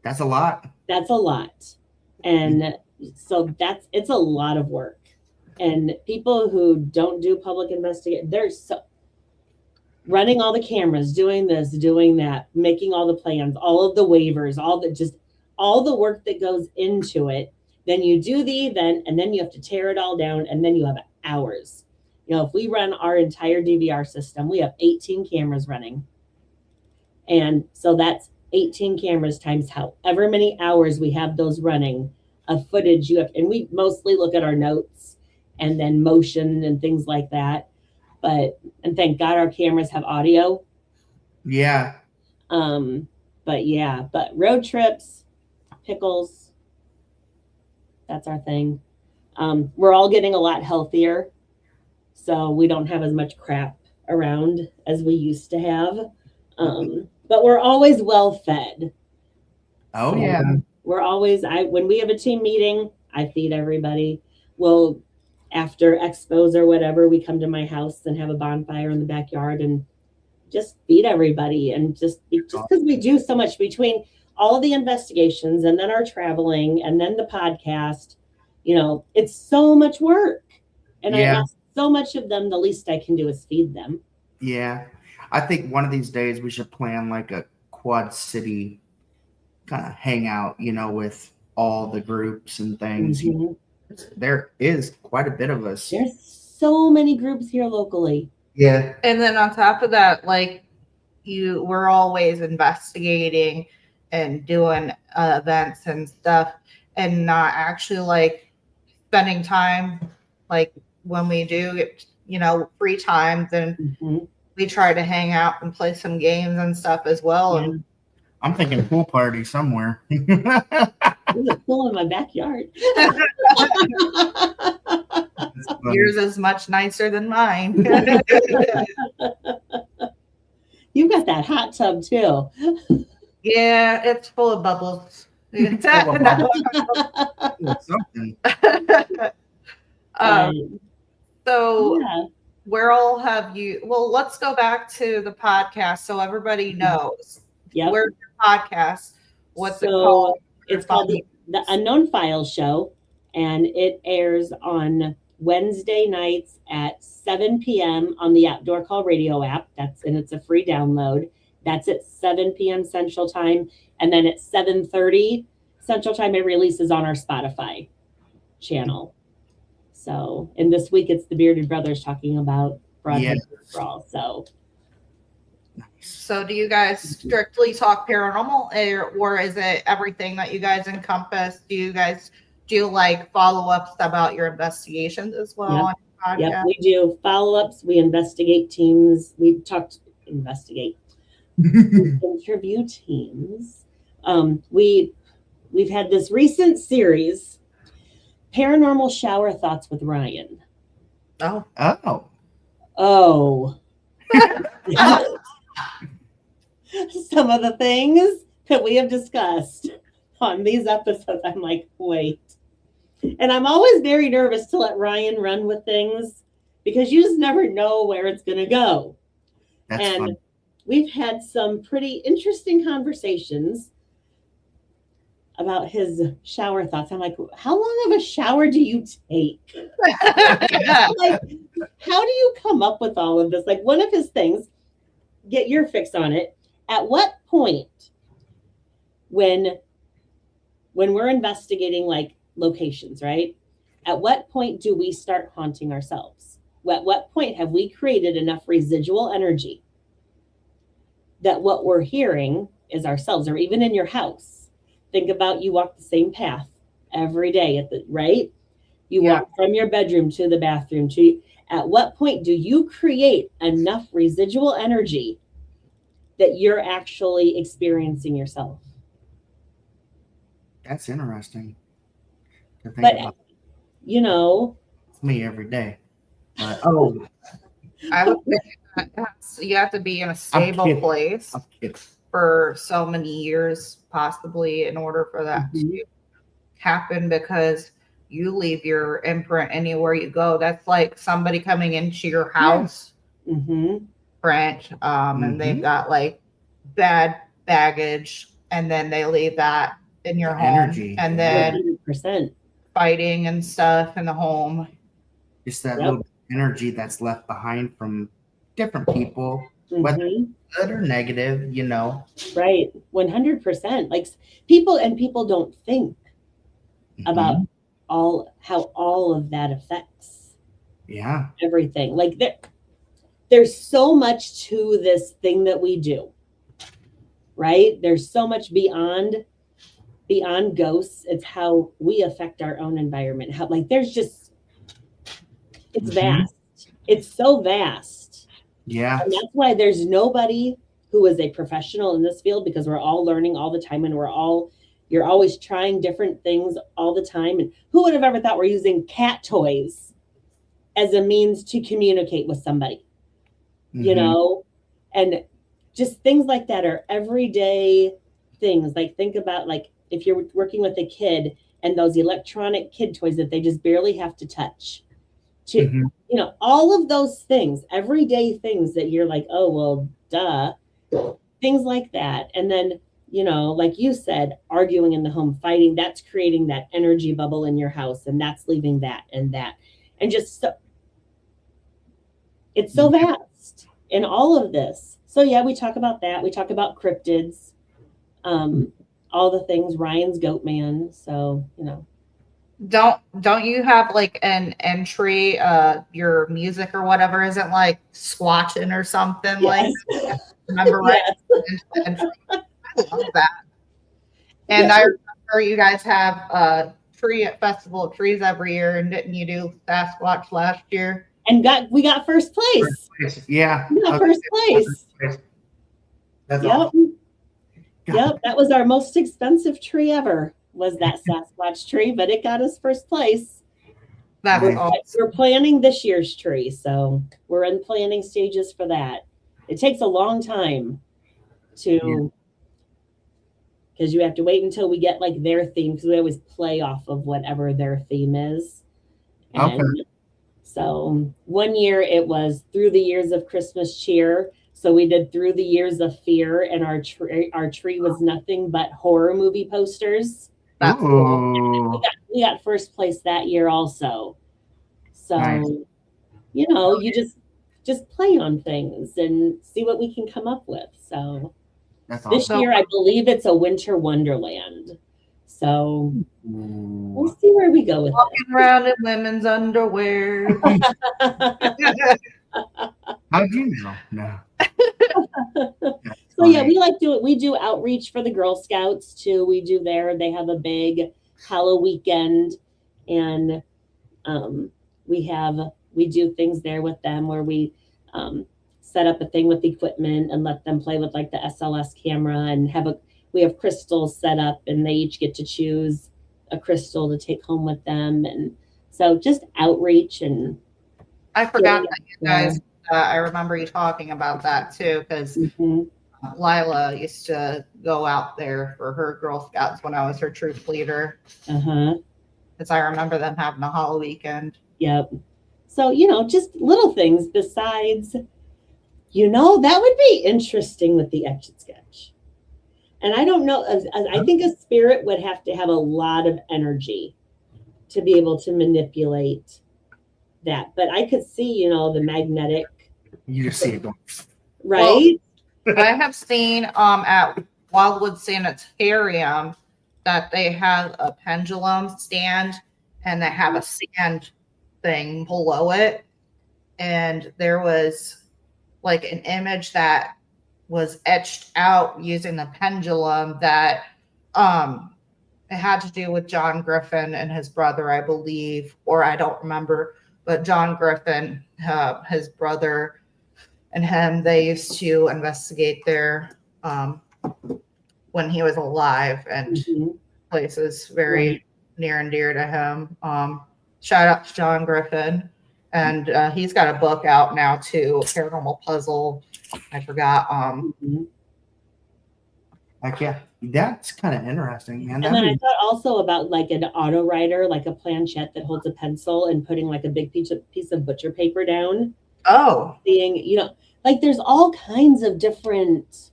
That's a lot. That's a lot. And so it's a lot of work. And people who don't do public investigation, running all the cameras, doing this, doing that, making all the plans, all of the waivers, all the work that goes into it. Then you do the event, and then you have to tear it all down, and then you have hours. If we run our entire DVR system, we have 18 cameras running. And so that's 18 cameras times however many hours we have those running of footage and we mostly look at our notes and then motion and things like that. And thank God our cameras have audio. Yeah. But yeah, but road trips, pickles, that's our thing. We're all getting a lot healthier, so we don't have as much crap around as we used to have. But we're always well fed. Oh So yeah. we're always, when we have a team meeting, I feed everybody. Well, after expos or whatever, we come to my house and have a bonfire in the backyard and just feed everybody. And just because we do so much between all of the investigations and then our traveling and then the podcast, it's so much work. And I ask so much of them, the least I can do is feed them. Yeah. I think one of these days we should plan like a Quad City kind of hangout, with all the groups and things. Mhm. There is quite a bit of us. There's so many groups here locally. Yeah. And then on top of that, like we're always investigating and doing events and stuff, and not actually like spending time. Like when we do get, free time, then we try to hang out and play some games and stuff as well. Yeah. And I'm thinking pool party somewhere. There's a pool in my backyard. yours is much nicer than mine. You got that hot tub too. Yeah, it's full of bubbles. Something. So Yeah. where all have you? Well, let's go back to the podcast so everybody knows. Yep. Where's your podcast? What's it So called? it's called the Unknown Files Show, and it airs on Wednesday nights at 7 p.m. on the Outdoor Call Radio app. It's a free download. That's at 7 p.m. Central Time, and then at 7:30 Central Time, it releases on our Spotify channel. So, and this week it's the Bearded Brothers talking about Broadway Brawl. So do you guys strictly talk paranormal, or is it everything that you guys encompass? Do you guys do like follow-ups about your investigations as well on your podcast? Yep, we do follow-ups. We investigate teams. We interview teams. We've had this recent series, Paranormal Shower Thoughts with Ryan. Oh. Some of the things that we have discussed on these episodes, I'm like, wait. And I'm always very nervous to let Ryan run with things because you just never know where it's going to go. That's and fun. We've had some pretty interesting conversations about his shower thoughts. I'm like, how long of a shower do you take? Like, how do you come up with all of this? Like, one of his things, get your fix on it. At what point, when we're investigating like locations, right? At what point do we start haunting ourselves? At what point have we created enough residual energy that what we're hearing is ourselves? Or even in your house, think about, you walk the same path every day right? You walk from your bedroom to the bathroom at what point do you create enough residual energy that you're actually experiencing yourself? That's interesting to think But about. It's me every day. But, I would think you have to be in a stable place for so many years, possibly, in order for that to happen, because you leave your imprint anywhere you go. That's like somebody coming into your house, French, and they've got like bad baggage, and then they leave that in your home, and then 100%. fighting and stuff in the home. Just that little energy that's left behind from different people, whether good or negative, Right. 100%. Like people don't think about how all of that affects everything. Like there's so much to this thing that we do, right? There's so much beyond ghosts. It's how we affect our own environment. It's vast. It's so vast. Yeah. And that's why there's nobody who is a professional in this field, because we're all learning all the time, and you're always trying different things all the time. And who would have ever thought we're using cat toys as a means to communicate with somebody, you know? And just things like that are everyday things. Like, think about, like, if you're working with a kid and those electronic kid toys that they just barely have to touch, to, you know, all of those things, everyday things that you're like, oh, well, duh, things like that. And then, you know, like you said, arguing in the home, fighting, that's creating that energy bubble in your house, and that's leaving that. And just so, it's so vast in all of this. So yeah, we talk about that. We talk about cryptids, all the things, Ryan's goat man. So, you know. Don't you have like an entry, your music or whatever isn't like squatching or something? Yes. Like, remember, right? Yes. I love that. And Yeah. I remember you guys have a tree at Festival of Trees every year, and didn't you do Sasquatch last year? And we got first place. Yeah. We got first place. That's Yep. awesome. Yep. That was our most expensive tree ever, was that Sasquatch tree, but it got us first place. That's Nice. awesome. We're planning this year's tree, so we're in planning stages for that. It takes a long time to, because you have to wait until we get like their theme, because we always play off of whatever their theme is. And Okay. so one year it was Through the Years of Christmas Cheer. So we did Through the Years of Fear, and our tree was nothing but horror movie posters. That's cool. Ooh. We got first place that year also. So, Nice. you know, you just play on things and see what we can come up with. So That's this awesome. year, I believe it's a winter wonderland. So Ooh. we'll see where we go with Walking around in women's underwear. it. How'd you know? No. That's So yeah, funny. we do outreach for the Girl Scouts too. We do they have a big Halloween weekend, and we do things there with them where we set up a thing with equipment and let them play with like the SLS camera, and we have crystals set up, and they each get to choose a crystal to take home with them. And so just outreach. And I forgot that you guys, I remember you talking about that too, because Lila used to go out there for her Girl Scouts when I was her troop leader. Because I remember them having a Hollow weekend. Yep. So, you know, just little things besides, you know, that would be interesting with the Etch a Sketch. And I don't know, I think a spirit would have to have a lot of energy to be able to manipulate that. But I could see, you know, the magnetic, You just see it going. right? I have seen at Wildwood Sanitarium that they have a pendulum stand, and they have a sand thing below it. And there was like an image that was etched out using the pendulum that it had to do with John Griffin and his brother, I believe, or I don't remember, but John Griffin, his brother and him, they used to investigate there when he was alive, and places very near and dear to him. Shout out to John Griffin. And he's got a book out now too, Paranormal Puzzle. I forgot. Like, yeah, that's kind of interesting, man. And then I thought also about like an auto writer, like a planchette that holds a pencil, and putting like a big piece of butcher paper down. Oh, Seeing, you know, like there's all kinds of different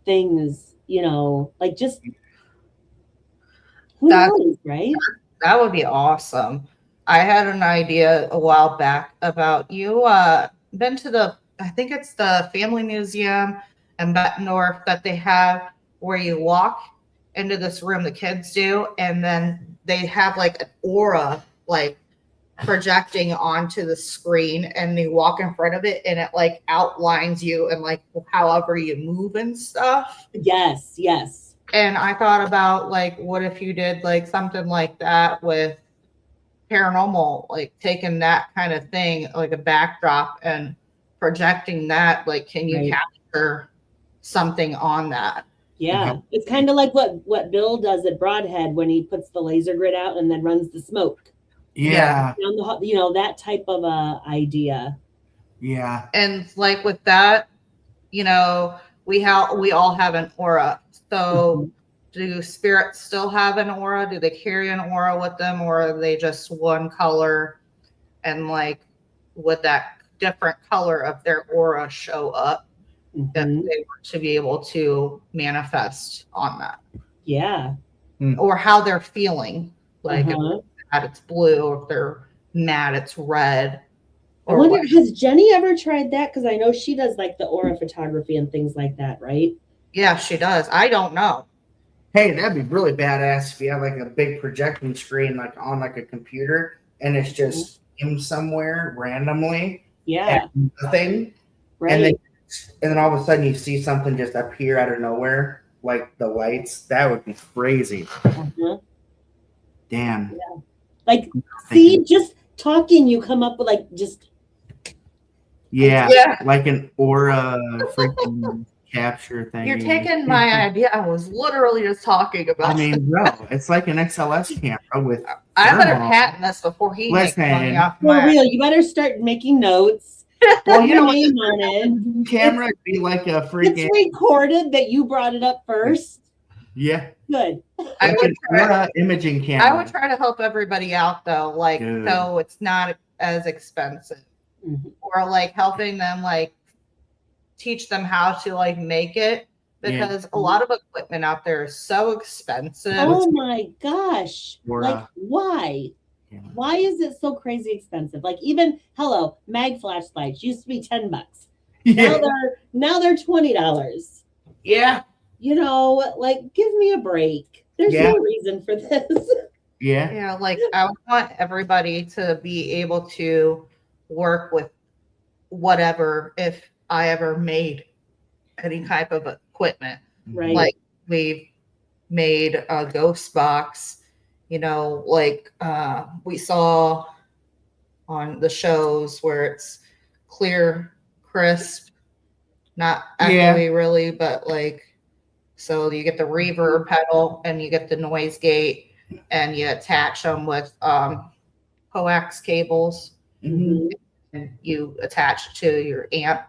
things, you know, like just who knows, right? that would be awesome. I had an idea a while back about you been to I think it's the Family Museum in Bettendorf that they have, where you walk into this room, the kids do, and then they have like an aura like projecting onto the screen, and you walk in front of it, and it like outlines you and like however you move and stuff. Yes. And I thought about like, what if you did like something like that with paranormal, like taking that kind of thing, like a backdrop, and projecting that, like, can you capture capture something on that. Yeah, it's kind of like what Bill does at Broadhead when he puts the laser grid out and then runs the smoke Yeah. down the, that type of idea. Yeah. And like with that, we all have an aura. So do spirits still have an aura? Do they carry an aura with them, or are they just one color? And like, would that different color of their aura show up if they were to be able to manifest on that? Yeah. Or how they're feeling. Like if they're mad, it's blue, or if they're mad, it's red. I wonder, has Jenny ever tried that? Because I know she does like the aura photography and things like that, right? Yeah, she does. I don't know. Hey, that'd be really badass if you have like a big projecting screen like on like a computer and it's just him somewhere randomly. Yeah. And nothing. Right. And then all of a sudden you see something just appear out of nowhere, like the lights. That would be crazy. Damn. Yeah. Like, see, just talking, you come up with like just. Yeah. Like an aura freaking capture thing. You're taking my idea. I was literally just talking about. I mean, bro, it's like an XLS camera with. I better patent this before he makes money off For real, you better start making notes. Well, your name on it. Camera would be like a freaking. It's recorded that you brought it up first. Yeah. Good. I would try, imaging camera. I would try to help everybody out though, like so it's not as expensive, or like helping them like teach them how to like make it, because a lot of equipment out there is so expensive. Oh my gosh! Like why? Yeah. Why is it so crazy expensive? Like even mag flashlights used to be $10. Yeah. Now they're $20. Yeah. Like give me a break. There's no reason for this. Yeah. Yeah, like I want everybody to be able to work with whatever, if I ever made any type of equipment. Right. Like we've made a ghost box, like we saw on the shows where it's clear, crisp, not echoey really, but like, so you get the reverb pedal and you get the noise gate and you attach them with coax cables. And you attach it to your amp,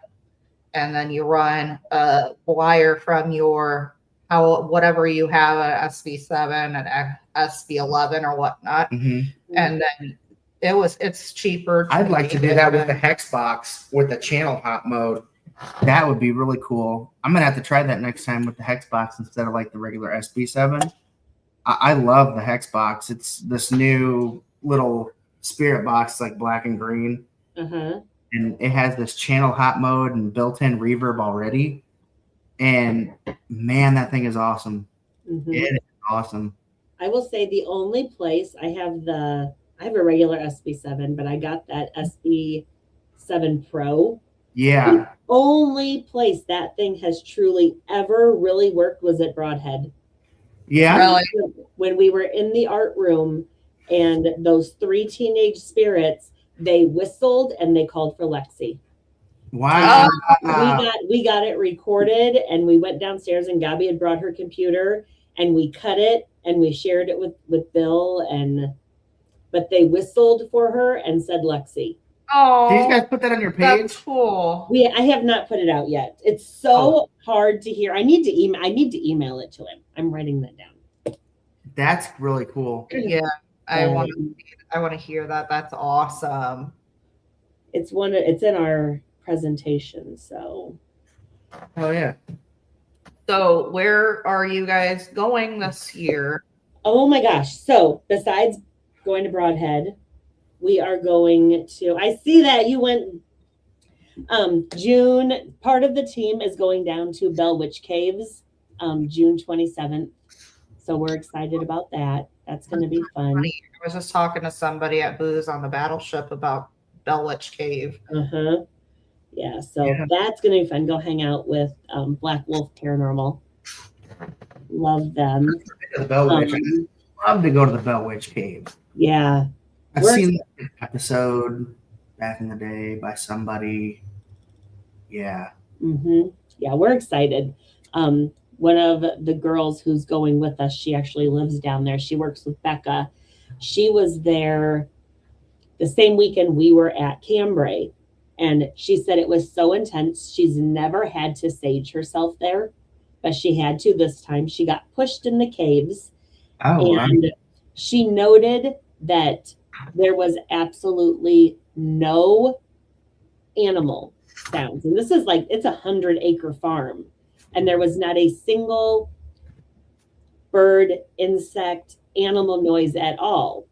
and then you run a wire from your whatever you have, an SB7 and SB11 or whatnot, and then it's cheaper. I'd like to do that with the hex box with the channel hop mode. That would be really cool. I'm gonna have to try that next time with the hex box instead of like the regular SB7. I love the hex box. It's this new little spirit box, like black and green. And it has this channel hop mode and built-in reverb already. And man, that thing is awesome. It is awesome. I will say the only place I have a regular SB7, but I got that SB7 Pro. Yeah. The only place that thing has truly ever really worked was at Broadhead. Yeah. Really? When we were in the art room and those 3 teenage spirits, they whistled and they called for Lexi. Wow. We got it recorded, and we went downstairs and Gabby had brought her computer and we cut it and we shared it with Bill, but they whistled for her and said Lexi. Oh, did you guys put that on your page? That's cool. I have not put it out yet. It's so hard to hear. I need to email it to him. I'm writing that down. That's really cool. Yeah. I want to hear that. That's awesome. It's in our presentation. So. Oh yeah. So where are you guys going this year? Oh my gosh! So besides going to Broadhead, we are going to. I see that you went. June. Part of the team is going down to Bell Witch Caves, June 27th. So we're excited about that. That's going to be fun. I was just talking to somebody at Booze on the Battleship about Bell Witch Cave. Yeah, so that's going to be fun. Go hang out with Black Wolf Paranormal. Love them. The Bell Witch. I'd love to go to the Bell Witch Cave. Yeah. I've seen that episode back in the day by somebody. Yeah. yeah, we're excited. One of the girls who's going with us, she actually lives down there. She works with Becca. She was there the same weekend we were at Cambrai. And she said it was so intense. She's never had to sage herself there, but she had to this time. She got pushed in the caves. Oh, And she noted that there was absolutely no animal sounds. And this is like, it's a 100-acre farm. And there was not a single bird, insect, animal noise at all.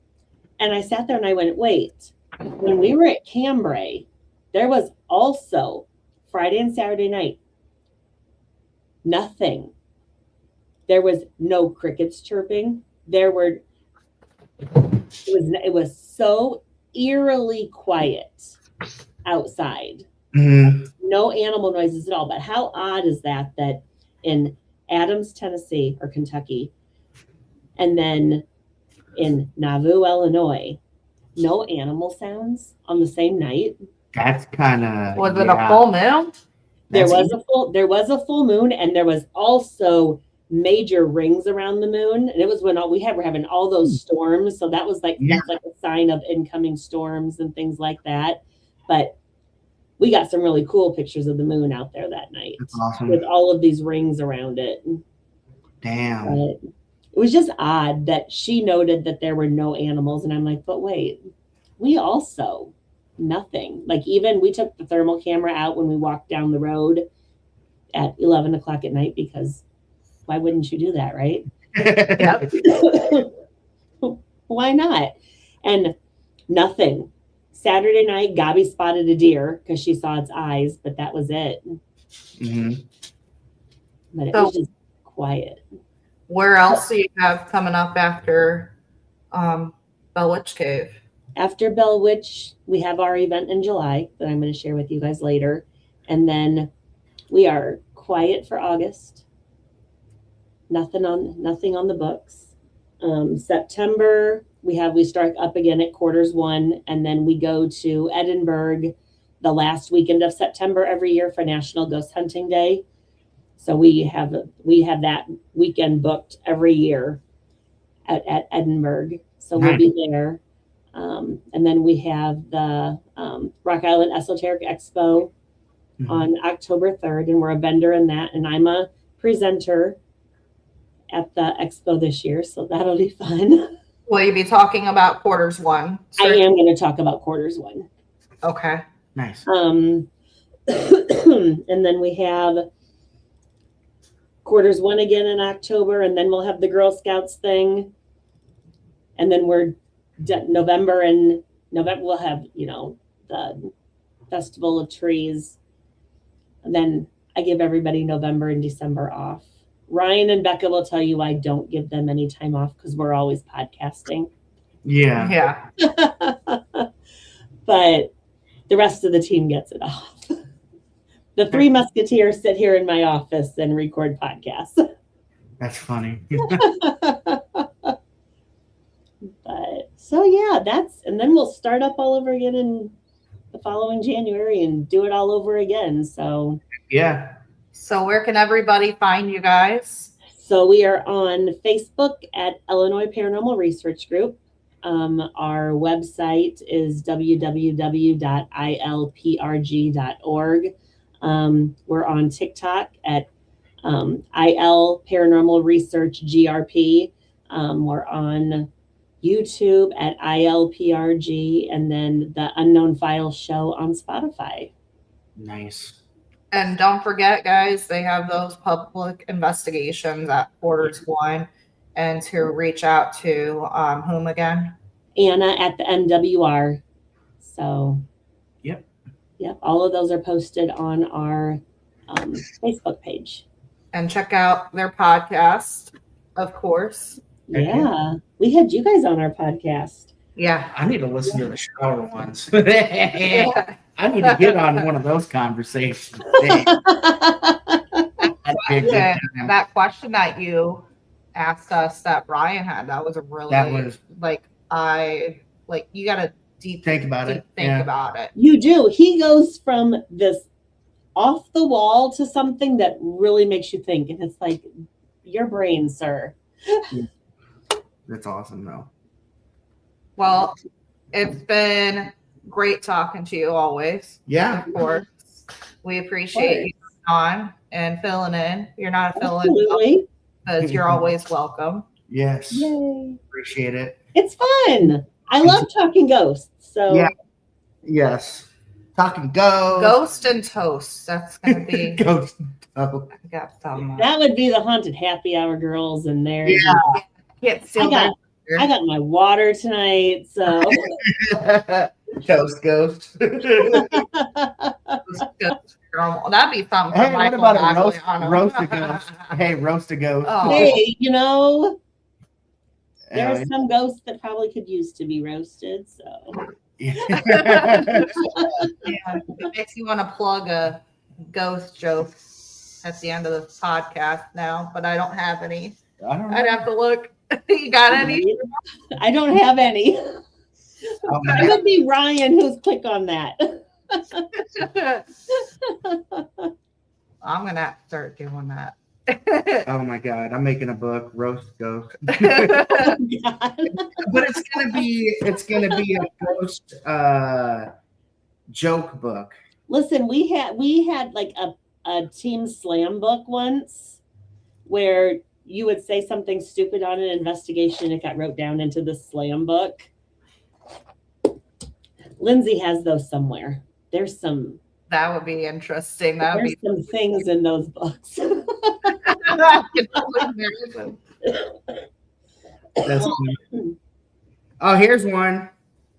And I sat there and I went, wait, when we were at Cambrai, there was also Friday and Saturday night, nothing. There was no crickets chirping. It was so eerily quiet outside. mm-hmm. No animal noises at all. But how odd is that in Adams, Tennessee or Kentucky, and then in Nauvoo, Illinois, no animal sounds on the same night? That's kind of. Was it a full moon? There was a full moon, and there was also major rings around the moon. And it was when we're having all those storms. So that was that's like a sign of incoming storms and things like that. But we got some really cool pictures of the moon out there that night. That's awesome. With all of these rings around it. Damn. But it was just odd that she noted that there were no animals. And I'm like, but wait, we also nothing. Like, even we took the thermal camera out when we walked down the road at 11 o'clock at night, because why wouldn't you do that, right? Yep. Why not? And nothing. Saturday night, Gabi spotted a deer because she saw its eyes, but that was it. Mm-hmm. But it was just quiet. Where else do you have coming up after Bell Witch Cave? After Bell Witch, we have our event in July that I'm going to share with you guys later. And then we are quiet for August. Nothing on the books. September, we start up again at Quarters 1, and then we go to Edinburgh the last weekend of September every year for National Ghost Hunting Day. So we have that weekend booked every year at Edinburgh. So we'll be there. And then we have the Rock Island Esoteric Expo on October 3rd, and we're a vendor in that, and I'm a presenter at the expo this year, so that'll be fun. Will you be talking about Quarters 1? I am going to talk about Quarters 1. Okay. Nice. And then we have Quarters 1 again in October, and then we'll have the Girl Scouts thing. And then November we'll have, the Festival of Trees. And then I give everybody November and December off. Ryan and Becca will tell you I don't give them any time off because we're always podcasting. Yeah. Yeah. But the rest of the team gets it off. The three musketeers sit here in my office and record podcasts. That's funny. But so yeah, and then we'll start up all over again in the following January and do it all over again. So Yeah. So where can everybody find you guys? So we are on Facebook at Illinois Paranormal Research Group. Our website is www.ilprg.org. We're on TikTok at IL Paranormal Research GRP. We're on YouTube at ILPRG, and then the Unknown Files show on Spotify. Nice. And don't forget, guys, they have those public investigations at Quarters 1, and to reach out to whom again? Anna at the MWR. So, Yep. All of those are posted on our Facebook page. And check out their podcast, of course. Yeah, we had you guys on our podcast. Yeah. I need to listen to the shower ones. I need to get on one of those conversations. That question that you asked us that Brian had, that was a really, you got to Think about it. Think about it. You do. He goes from this off the wall to something that really makes you think. And it's like, your brain, sir. That's awesome, though. Well, it's been great talking to you always. Yeah. Of course. We appreciate you coming on and filling in. You're not a fill-in Absolutely. because you're always welcome. Yes. Yay. Appreciate it. It's fun. I love talking ghosts. So Yeah. Yes. Talking ghosts. Ghost and toast. That's gonna be Ghost. Oh. I got some. that would be the haunted happy hour girls in there. Yeah. Can't steal I got my water tonight, so Toast ghost. That'd be something for Hey, what Michael about a Bagliano. roast a ghost? Hey, roast a ghost. Oh. hey, you know, there Yeah. are some ghosts that probably could use to be roasted. So Yeah, it makes you want to plug a ghost joke at the end of the podcast now, but I don't have any. I don't know. I'd have to look. You got any? I don't have any. Oh, It would be Ryan who's quick on that. I'm gonna have to start doing that. oh my god, I'm making a book, roast ghost. God. But it's gonna be a ghost joke book. Listen, we had like a team slam book once where you would say something stupid on an investigation. It got wrote down into the slam book. Lindsay has those somewhere. There's some. That would be interesting. That would There's be some things in those books. That's funny. Oh, here's one.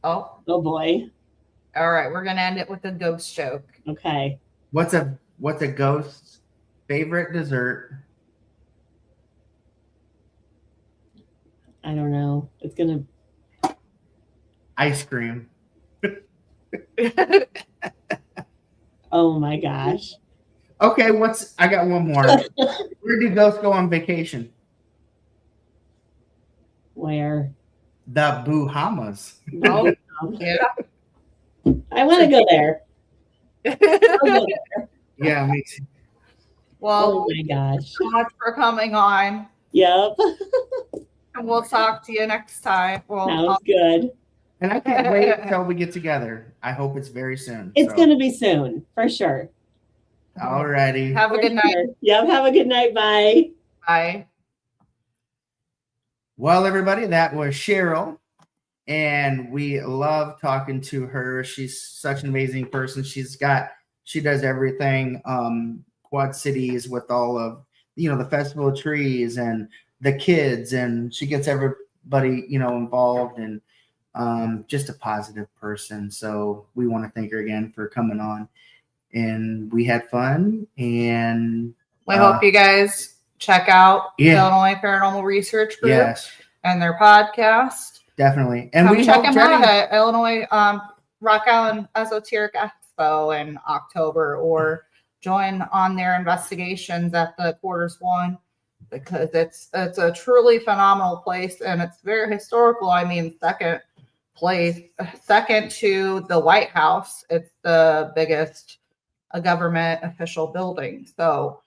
Oh, Oh boy. all right. We're gonna end it with a ghost joke. Okay. What's a ghost's favorite dessert? I don't know. It's gonna. Ice cream. Oh my gosh. Okay, I got one more. Where do ghosts go on vacation? Where? The Bahamas. Oh, yeah. I want to go there. I'll go there. Yeah, me too. Well, Oh my gosh. so much for coming on, Yep. and we'll talk to you next time. Sounds good. And I can't wait until we get together. I hope it's very soon. It's going to be soon, for sure. Alrighty. Have a For good night. sure. Yep. Have a good night. Bye. Bye. Well, everybody, that was Cheryl. And we love talking to her. She's such an amazing person. She does everything. Quad Cities with all of, the festival of trees and the kids, and she gets everybody, involved, and just a positive person. So we want to thank her again for coming on, and we had fun. And We hope you guys check out Yeah. Illinois Paranormal Research Group yes, and their podcast. definitely. And Come we check hope them out Jenny, at Illinois Rock Island Esoteric Expo in October, or join on their investigations at the Quarters One, because it's a truly phenomenal place, and it's very historical. I mean, second to the White House. It's the biggest government official building. So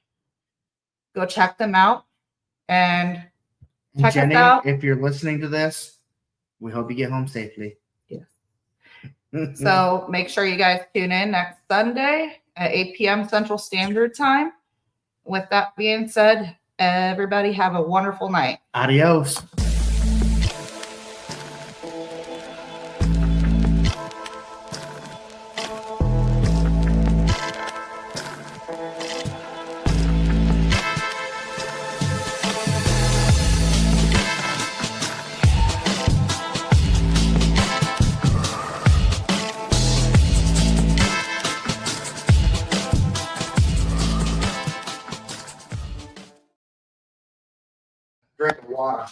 go check them out and and check us Jenny, out. if you're listening to this, we hope you get home safely. Yes. So make sure you guys tune in next Sunday at 8 p.m. Central Standard Time. With that being said, everybody have a wonderful night. Adios. Drink water.